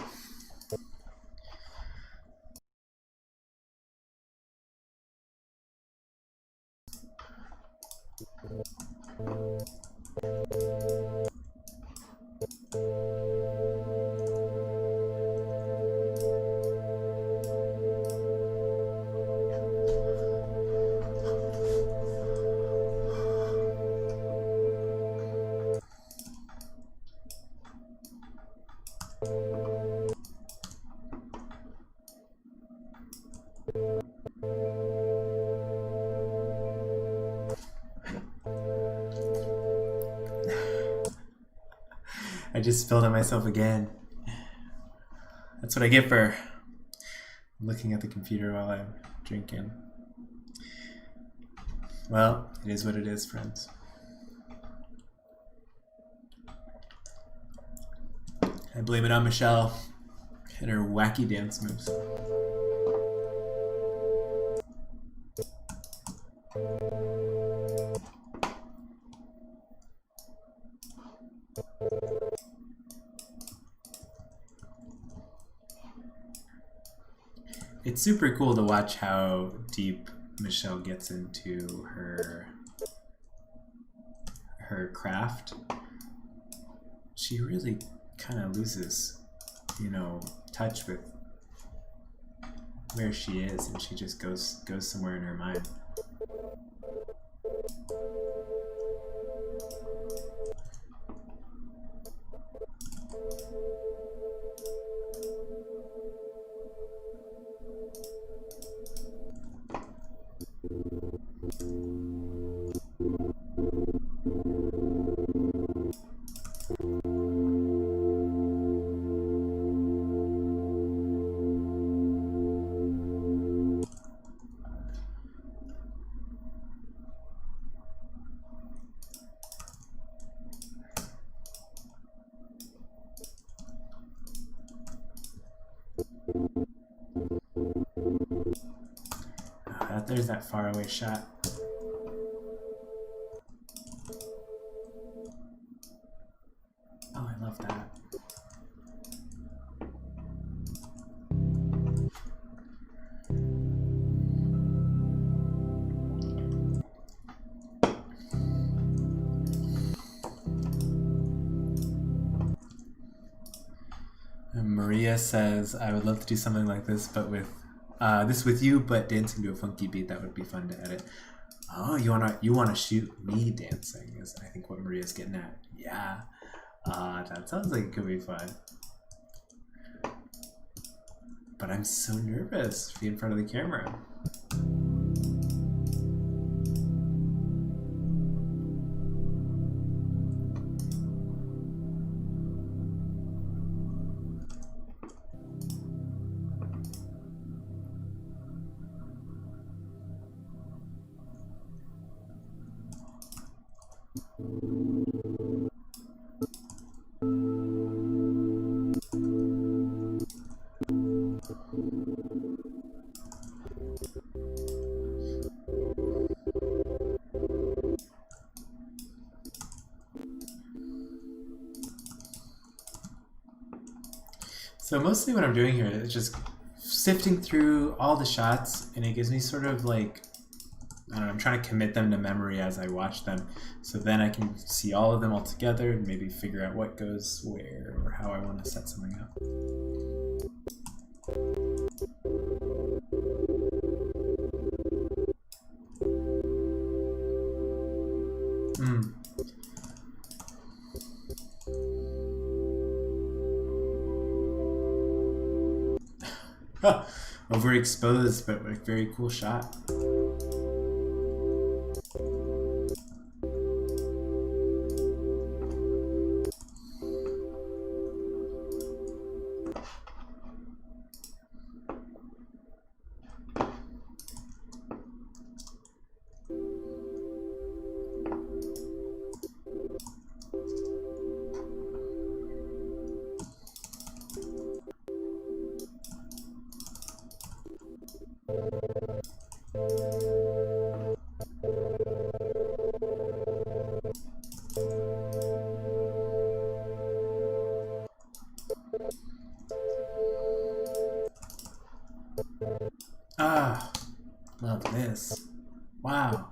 I just spilled on myself again. That's what I get for looking at the computer while I'm drinking. Well, it is what it is, friends. I blame it on Michelle and her wacky dance moves. It's super cool to watch how deep Michelle gets into her craft. She really kind of loses, touch with where she is, and she just goes somewhere in her mind. There's that faraway shot. Oh, I love that. And Maria says, I would love to do something like this, but with you, but dancing to a funky beat. That would be fun to edit. Oh, you wanna shoot me dancing? Is I think what Maria's getting at. Yeah, that sounds like it could be fun. But I'm so nervous to be in front of the camera. So mostly what I'm doing here is just sifting through all the shots, and it gives me sort of like, I don't know, I'm trying to commit them to memory as I watch them. So then I can see all of them all together and maybe figure out what goes where or how I want to set something up. Overexposed, but a very cool shot. Ah, love this. Wow.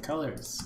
Colors.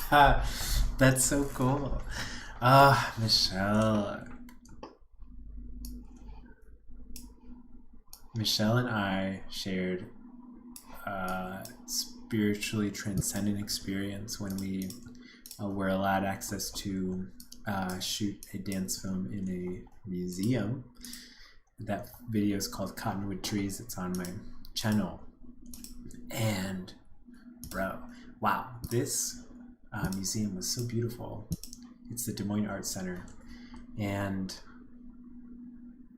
Ha, that's so cool. Ah, Michelle. Michelle and I shared a spiritually transcendent experience when we were allowed access to shoot a dance film in a museum. That video is called Cottonwood Trees. It's on my channel. And, bro, wow, this museum was so beautiful. It's the Des Moines Arts Center. And,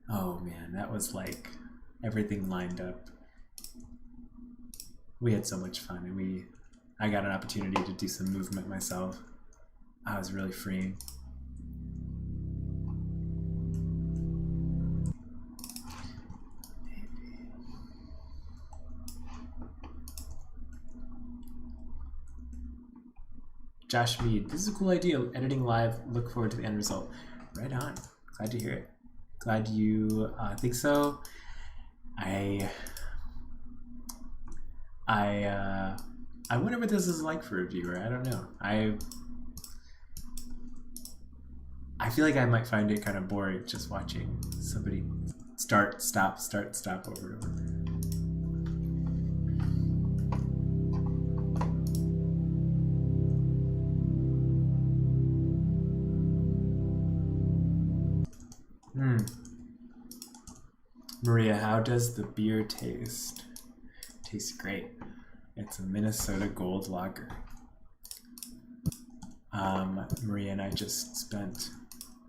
oh man, that was like everything lined up. We had so much fun, and I got an opportunity to do some movement myself. I was really freeing. Josh Mead, this is a cool idea. Editing live, look forward to the end result. Right on. Glad to hear it. Glad you think so. I wonder what this is like for a viewer. I don't know. I feel like I might find it kind of boring just watching somebody start, stop over and over. Maria, how does the beer taste? Tastes great. It's a Minnesota Gold Lager. Maria and I just spent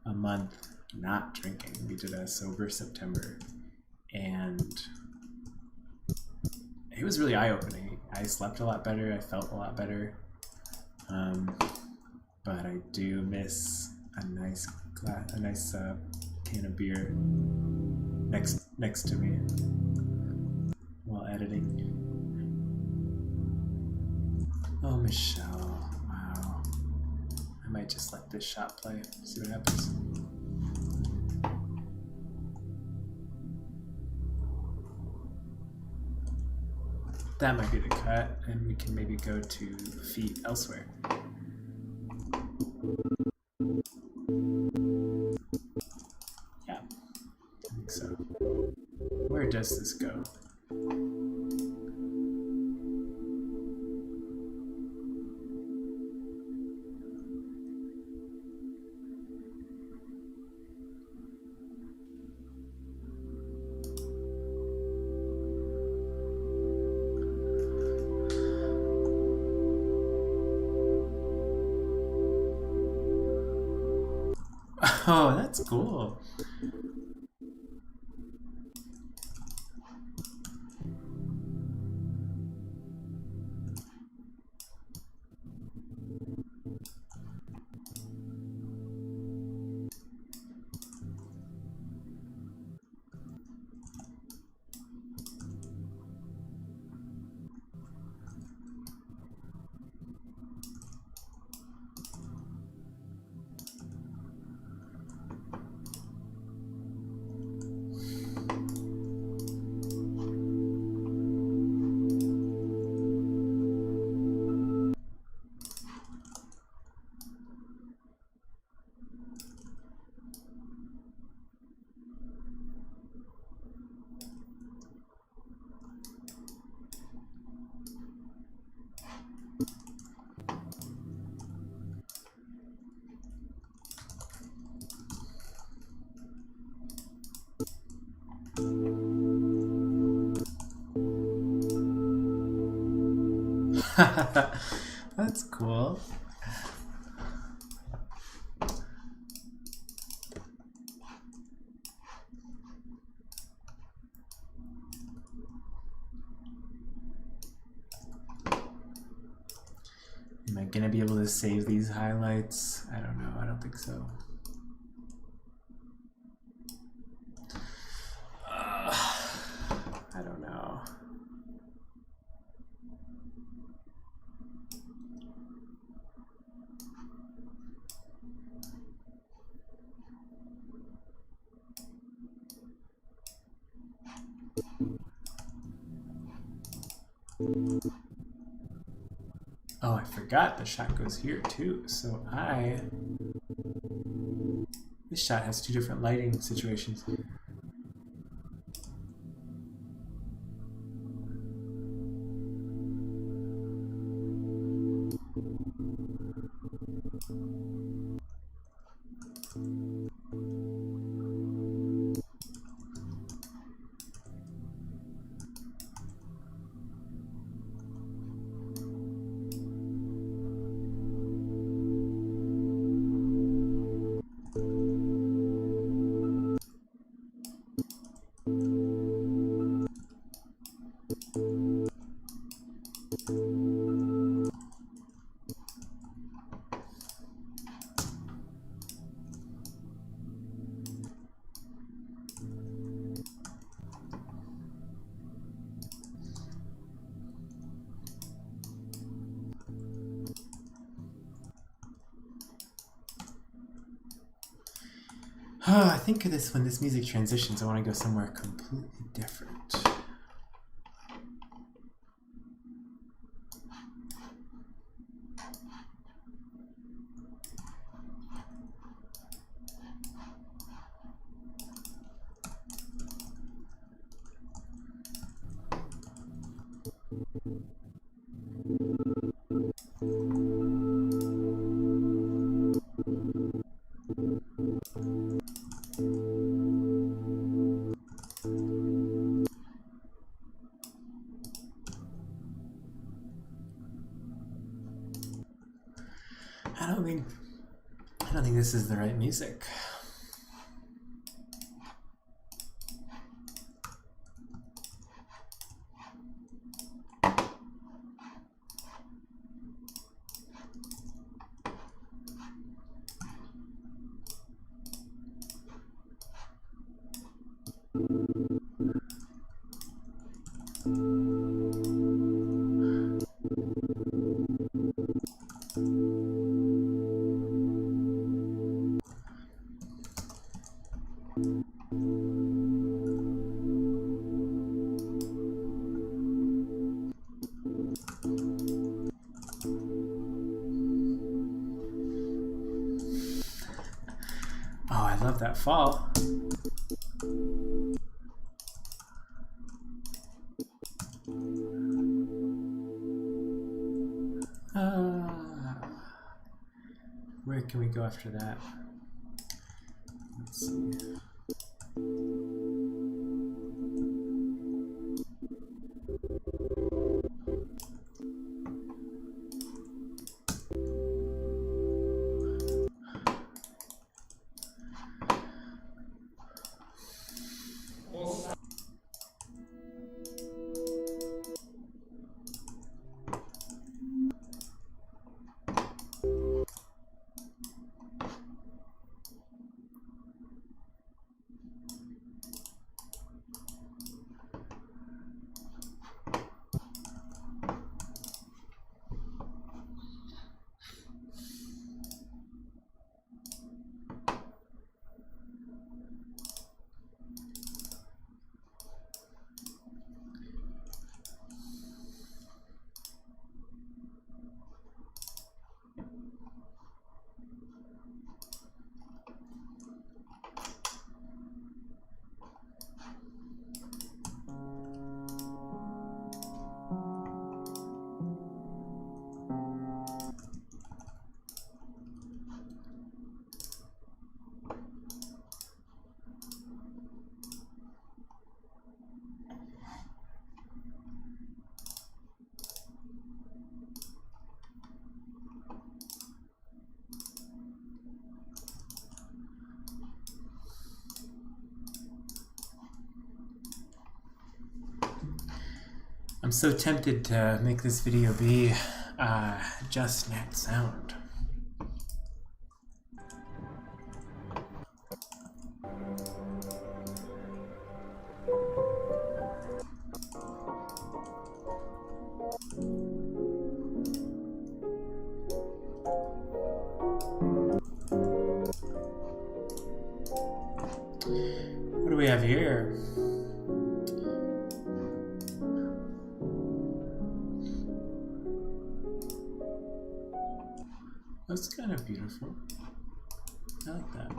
a month not drinking. We did a sober September, and it was really eye-opening. I slept a lot better. I felt a lot better. But I do miss a nice can of beer next to me while editing. Oh, Michelle, wow. I might just let this shot play, see what happens. That might be the cut, and we can maybe go to feet elsewhere. Yeah, I think so. Where does this go? Oh, that's cool. That's cool. Am I gonna be able to save these highlights? I don't know. I don't think so. I don't know. Oh, I forgot the shot goes here too. So this shot has two different lighting situations. Oh, I think when this music transitions, I want to go somewhere completely different. I don't think this is the right music. Oh, I love that fall. Where can we go after that? Let's see. I'm so tempted to make this video be just net sound. What do we have here? That's kind of beautiful. I like that.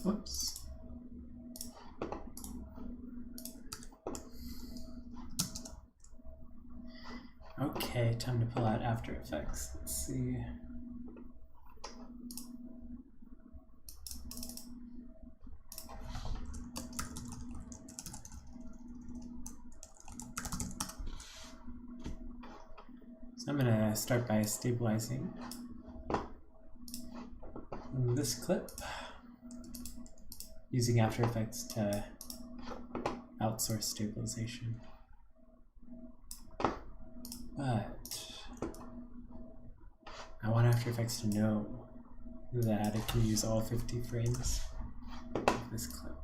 Whoops. Okay, time to pull out After Effects. Let's see. So I'm gonna start by stabilizing this clip using After Effects to outsource stabilization. But I want After Effects to know that it can use all 50 frames of this clip.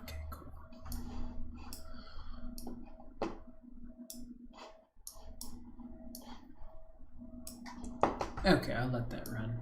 Okay, cool. Okay, I'll let that run.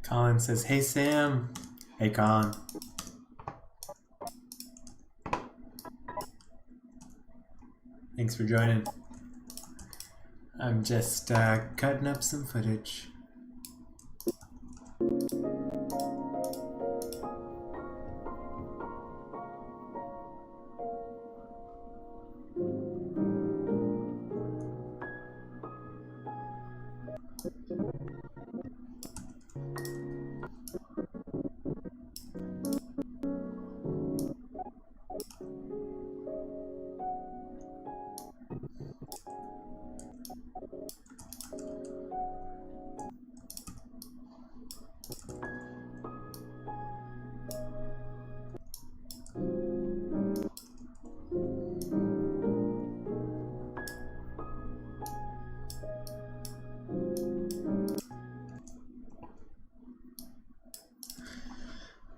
Colin says, hey Sam. Hey Colin. Thanks for joining. I'm just cutting up some footage.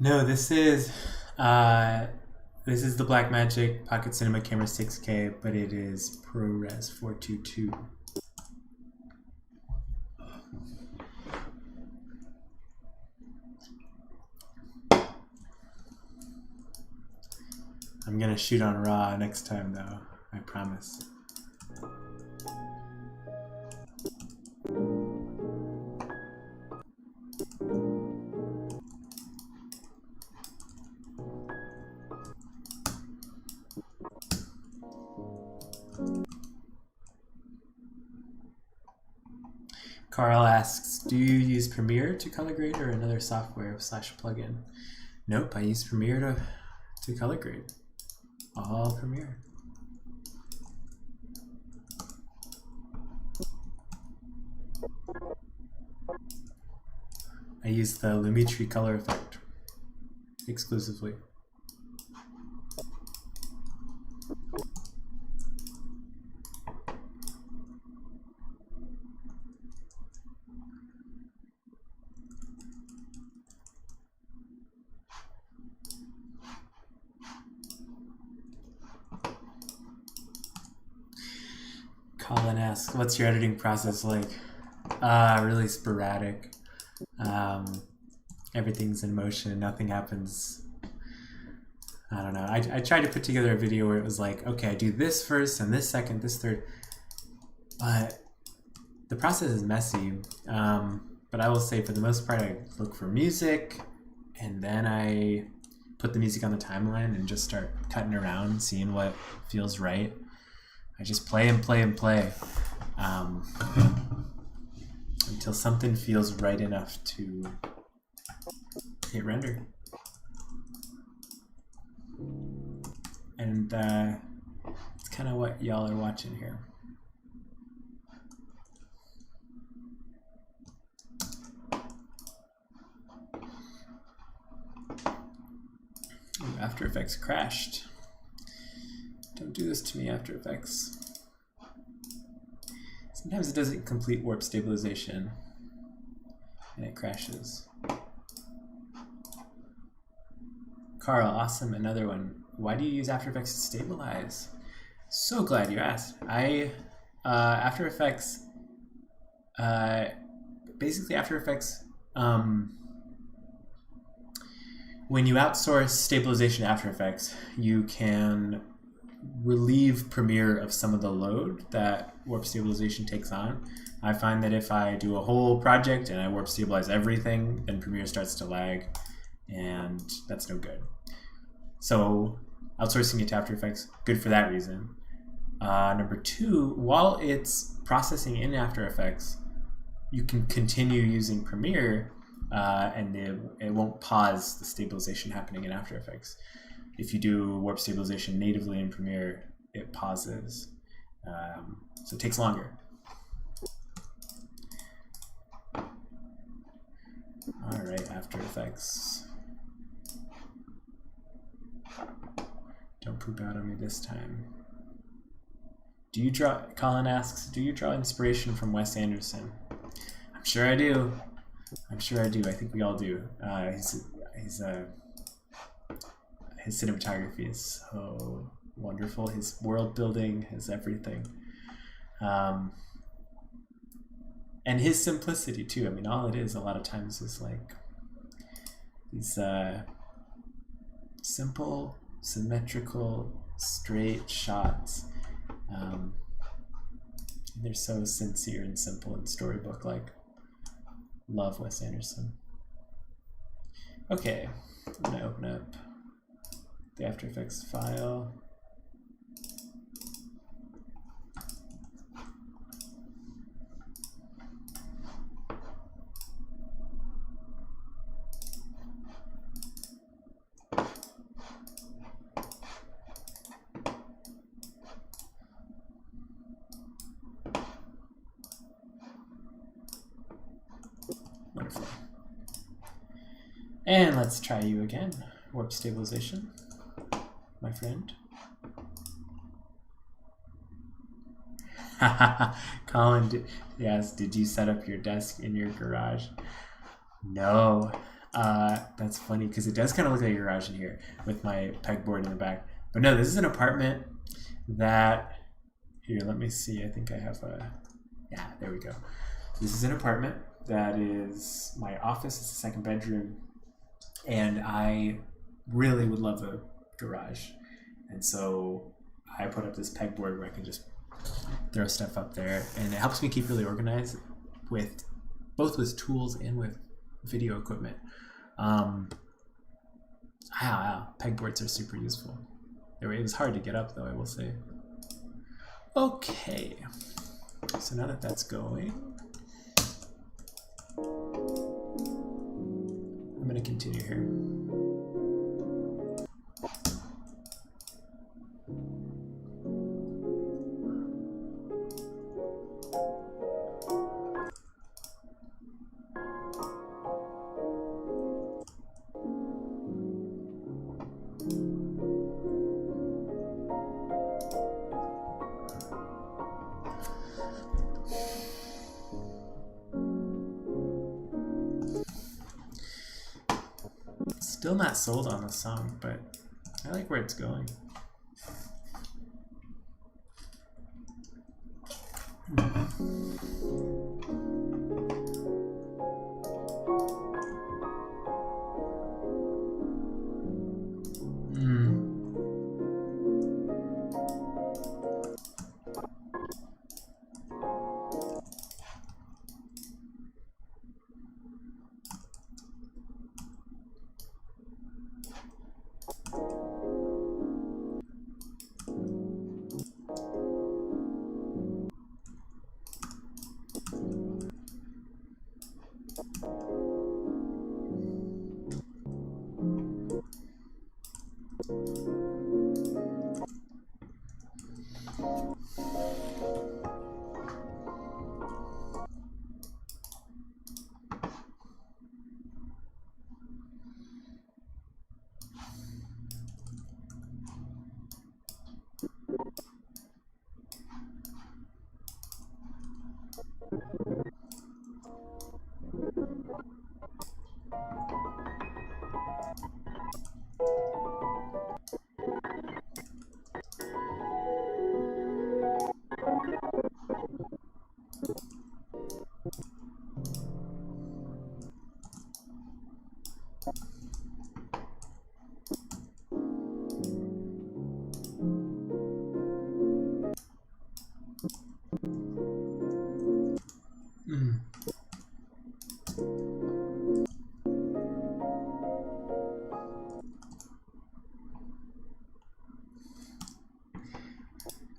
No, this is the Blackmagic Pocket Cinema Camera 6K, but it is ProRes 422. I'm gonna shoot on RAW next time though, I promise. Carl asks, do you use Premiere to color grade or another software / plugin? Nope, I use Premiere to color grade. All Premiere. I use the Lumetri color effect exclusively. Colin asks, what's your editing process like? Really sporadic. Everything's in motion, nothing happens. I don't know. I tried to put together a video where it was like, okay, I do this first and this second, this third. But the process is messy. But I will say for the most part, I look for music and then I put the music on the timeline and just start cutting around, seeing what feels right. I just play and play and play until something feels right enough to hit render. And it's kind of what y'all are watching here. Ooh, After Effects crashed. Don't do this to me, After Effects. Sometimes it doesn't complete warp stabilization and it crashes. Carl, awesome, another one. Why do you use After Effects to stabilize? So glad you asked. After Effects, basically After Effects, when you outsource stabilization to After Effects, you can relieve Premiere of some of the load that warp stabilization takes on. I find that if I do a whole project and I warp stabilize everything, then Premiere starts to lag, and that's no good. So outsourcing it to After Effects, good for that reason. Number two, while it's processing in After Effects, you can continue using Premiere and it won't pause the stabilization happening in After Effects. If you do warp stabilization natively in Premiere, it pauses. So it takes longer. All right, After Effects. Don't poop out on me this time. Do you draw, Colin asks, do you draw inspiration from Wes Anderson? I'm sure I do. I'm sure I do. I think we all do. His cinematography is so wonderful. His world building, his everything. And his simplicity too. I mean, all it is a lot of times is like these simple, symmetrical, straight shots. They're so sincere and simple and storybook-like. Love Wes Anderson. Okay, I'm gonna open up the After Effects file. Wonderful. And let's try you again. Warp stabilization, my friend. Colin, yes, did you set up your desk in your garage? No. That's funny because it does kind of look like a garage in here with my pegboard in the back. But no, this is an apartment that, here, let me see. I think I have a, yeah, there we go. This is an apartment that is my office. It's the second bedroom. And I really would love a garage. And so I put up this pegboard where I can just throw stuff up there. And it helps me keep really organized with both with tools and with video equipment. Pegboards are super useful. It was hard to get up though, I will say. Okay, so now that that's going, I'm going to continue here. Still not sold on the song, but I like where it's going.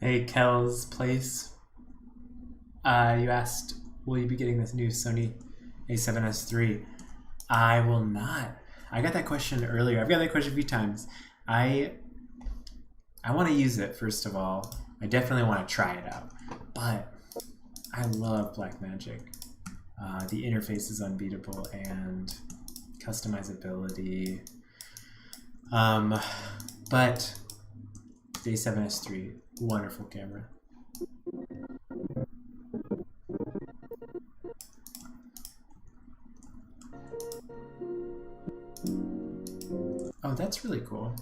Hey, Kel's Place. You asked, will you be getting this new Sony a7S III? I will not. I got that question earlier. I've got that question a few times. I want to use it, first of all. I definitely want to try it out. But I love Blackmagic. The interface is unbeatable and customizability. But the a7S III, wonderful camera. Oh, that's really cool.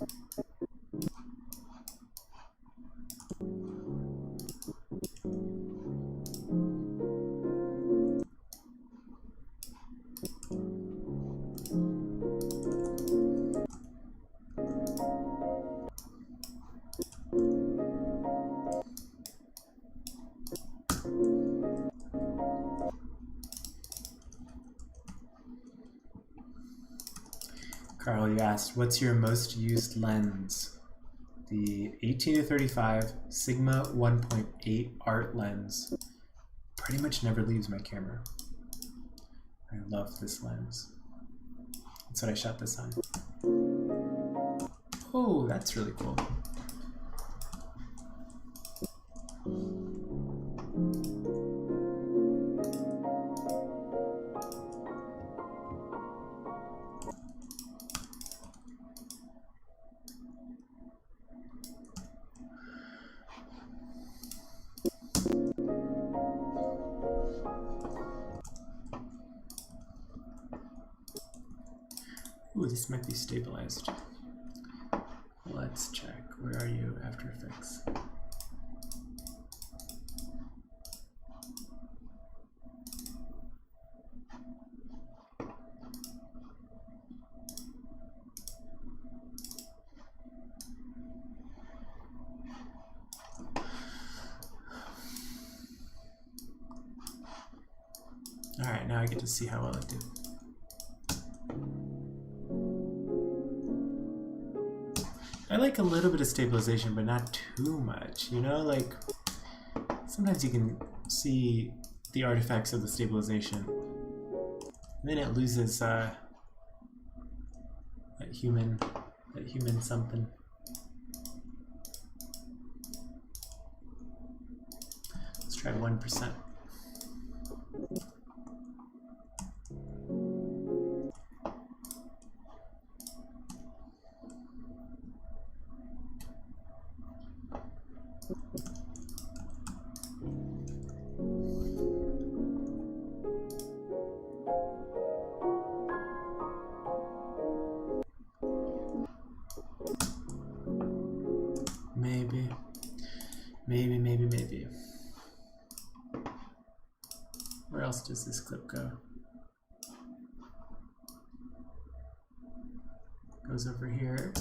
Carl, you asked, what's your most used lens? The 18 to 35 Sigma 1.8 art lens. Pretty much never leaves my camera. I love this lens. That's what I shot this on. Oh, that's really cool. Ooh, this might be stabilized. Let's check. Where are you, After Effects? All right, now I get to see how well it did. I like a little bit of stabilization, but not too much, you know? Like, sometimes you can see the artifacts of the stabilization, and then it loses that human something. Let's try 1%. Maybe. Where else does this clip go? Goes over here.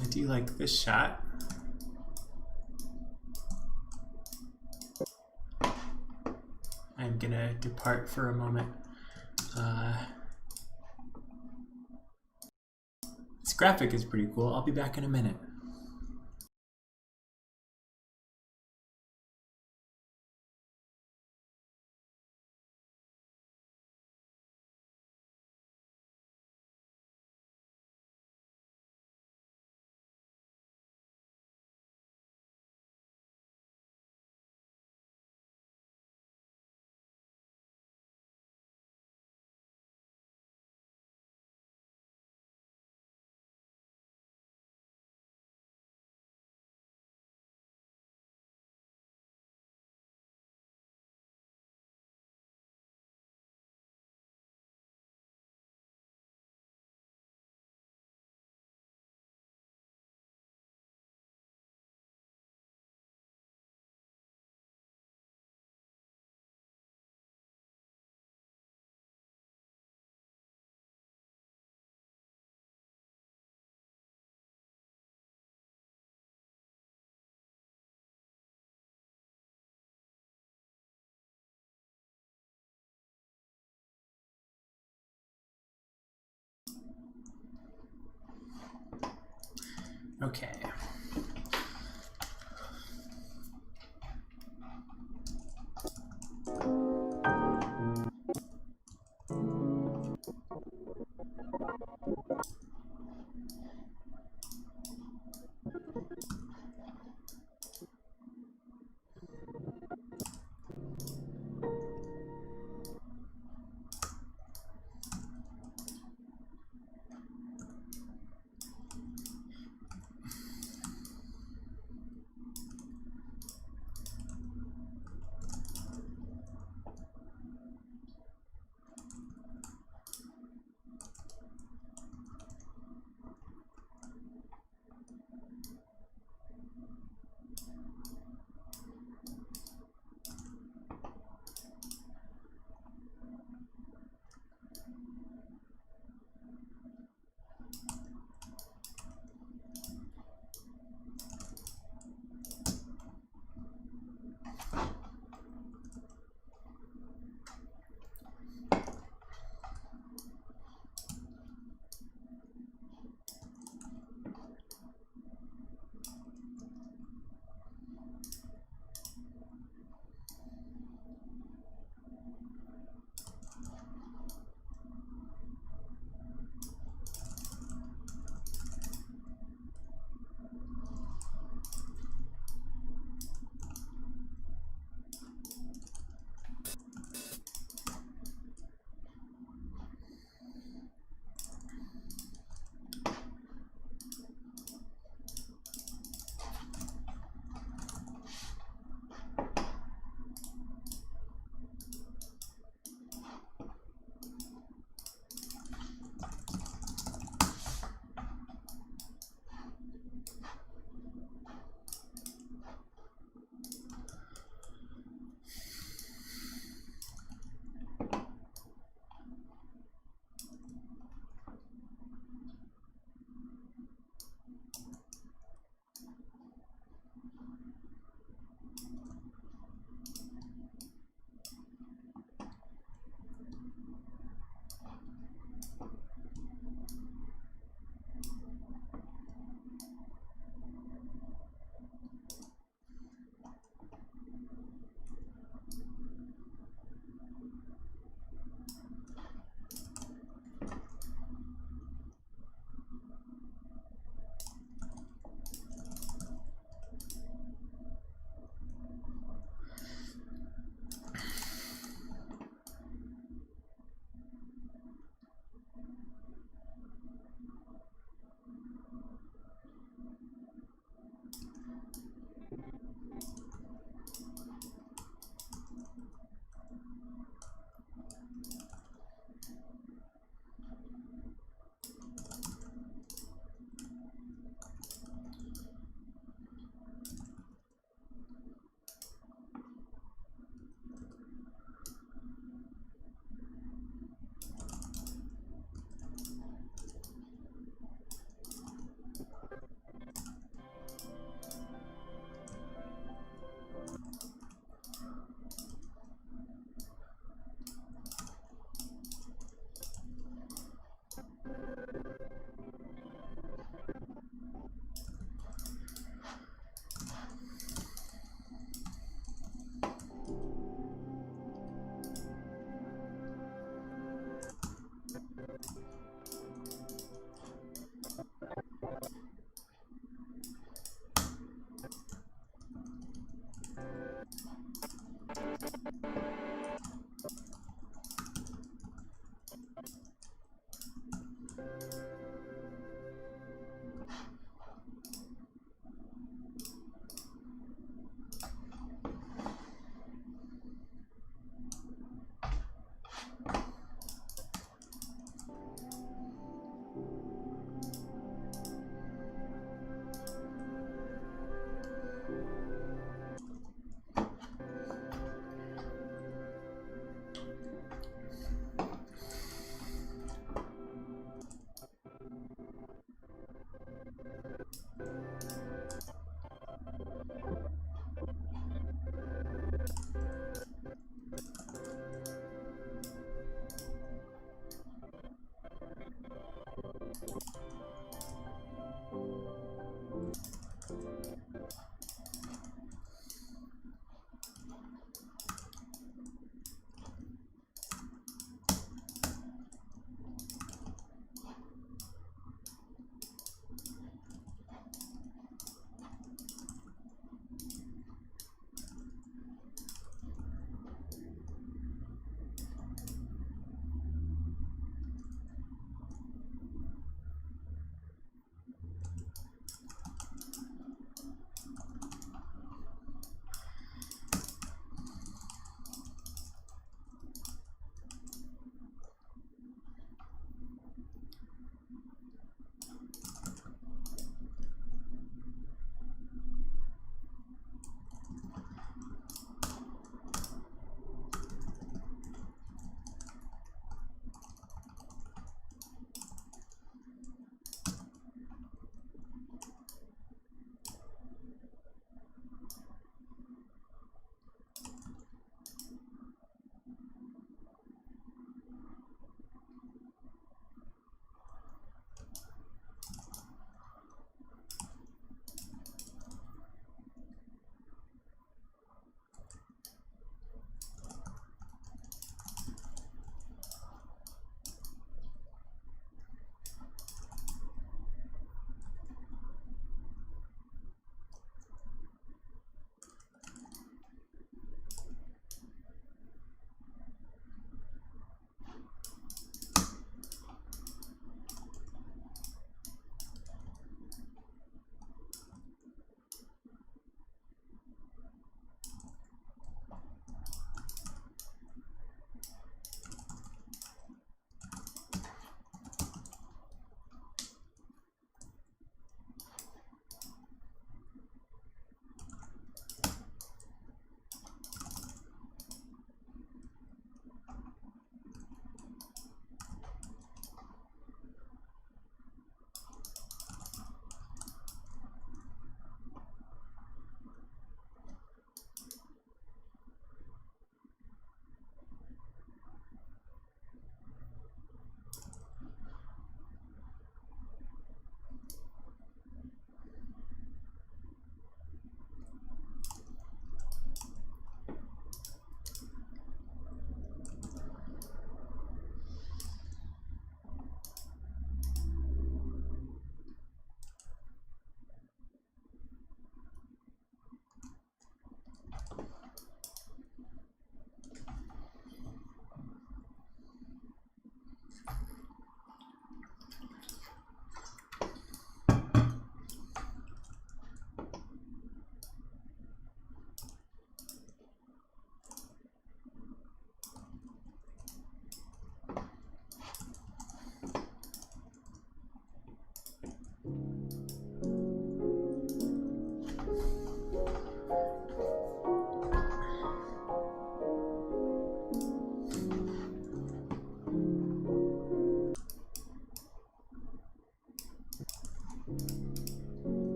I do like this shot. I'm gonna depart for a moment. This graphic is pretty cool. I'll be back in a minute. Okay.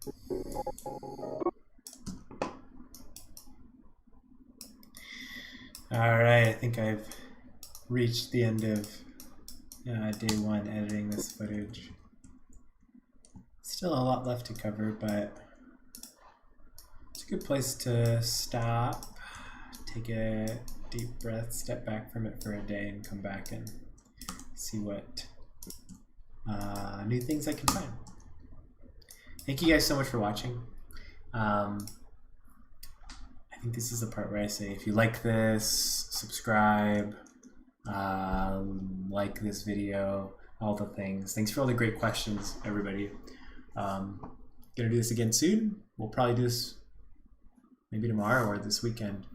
All right, I think I've reached the end of day one editing this footage. Still a lot left to cover, but it's a good place to stop, take a deep breath, step back from it for a day, and come back and see what new things I can find. Thank you guys so much for watching. I think this is the part where I say, if you like this, subscribe, like this video, all the things. Thanks for all the great questions, everybody. Gonna do this again soon. We'll probably do this maybe tomorrow or this weekend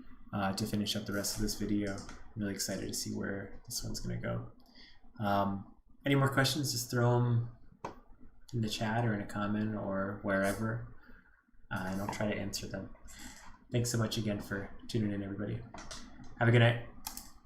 to finish up the rest of this video. I'm really excited to see where this one's gonna go. Any more questions, just throw them in the chat or in a comment or wherever, and I'll try to answer them. Thanks so much again for tuning in, everybody. Have a good night.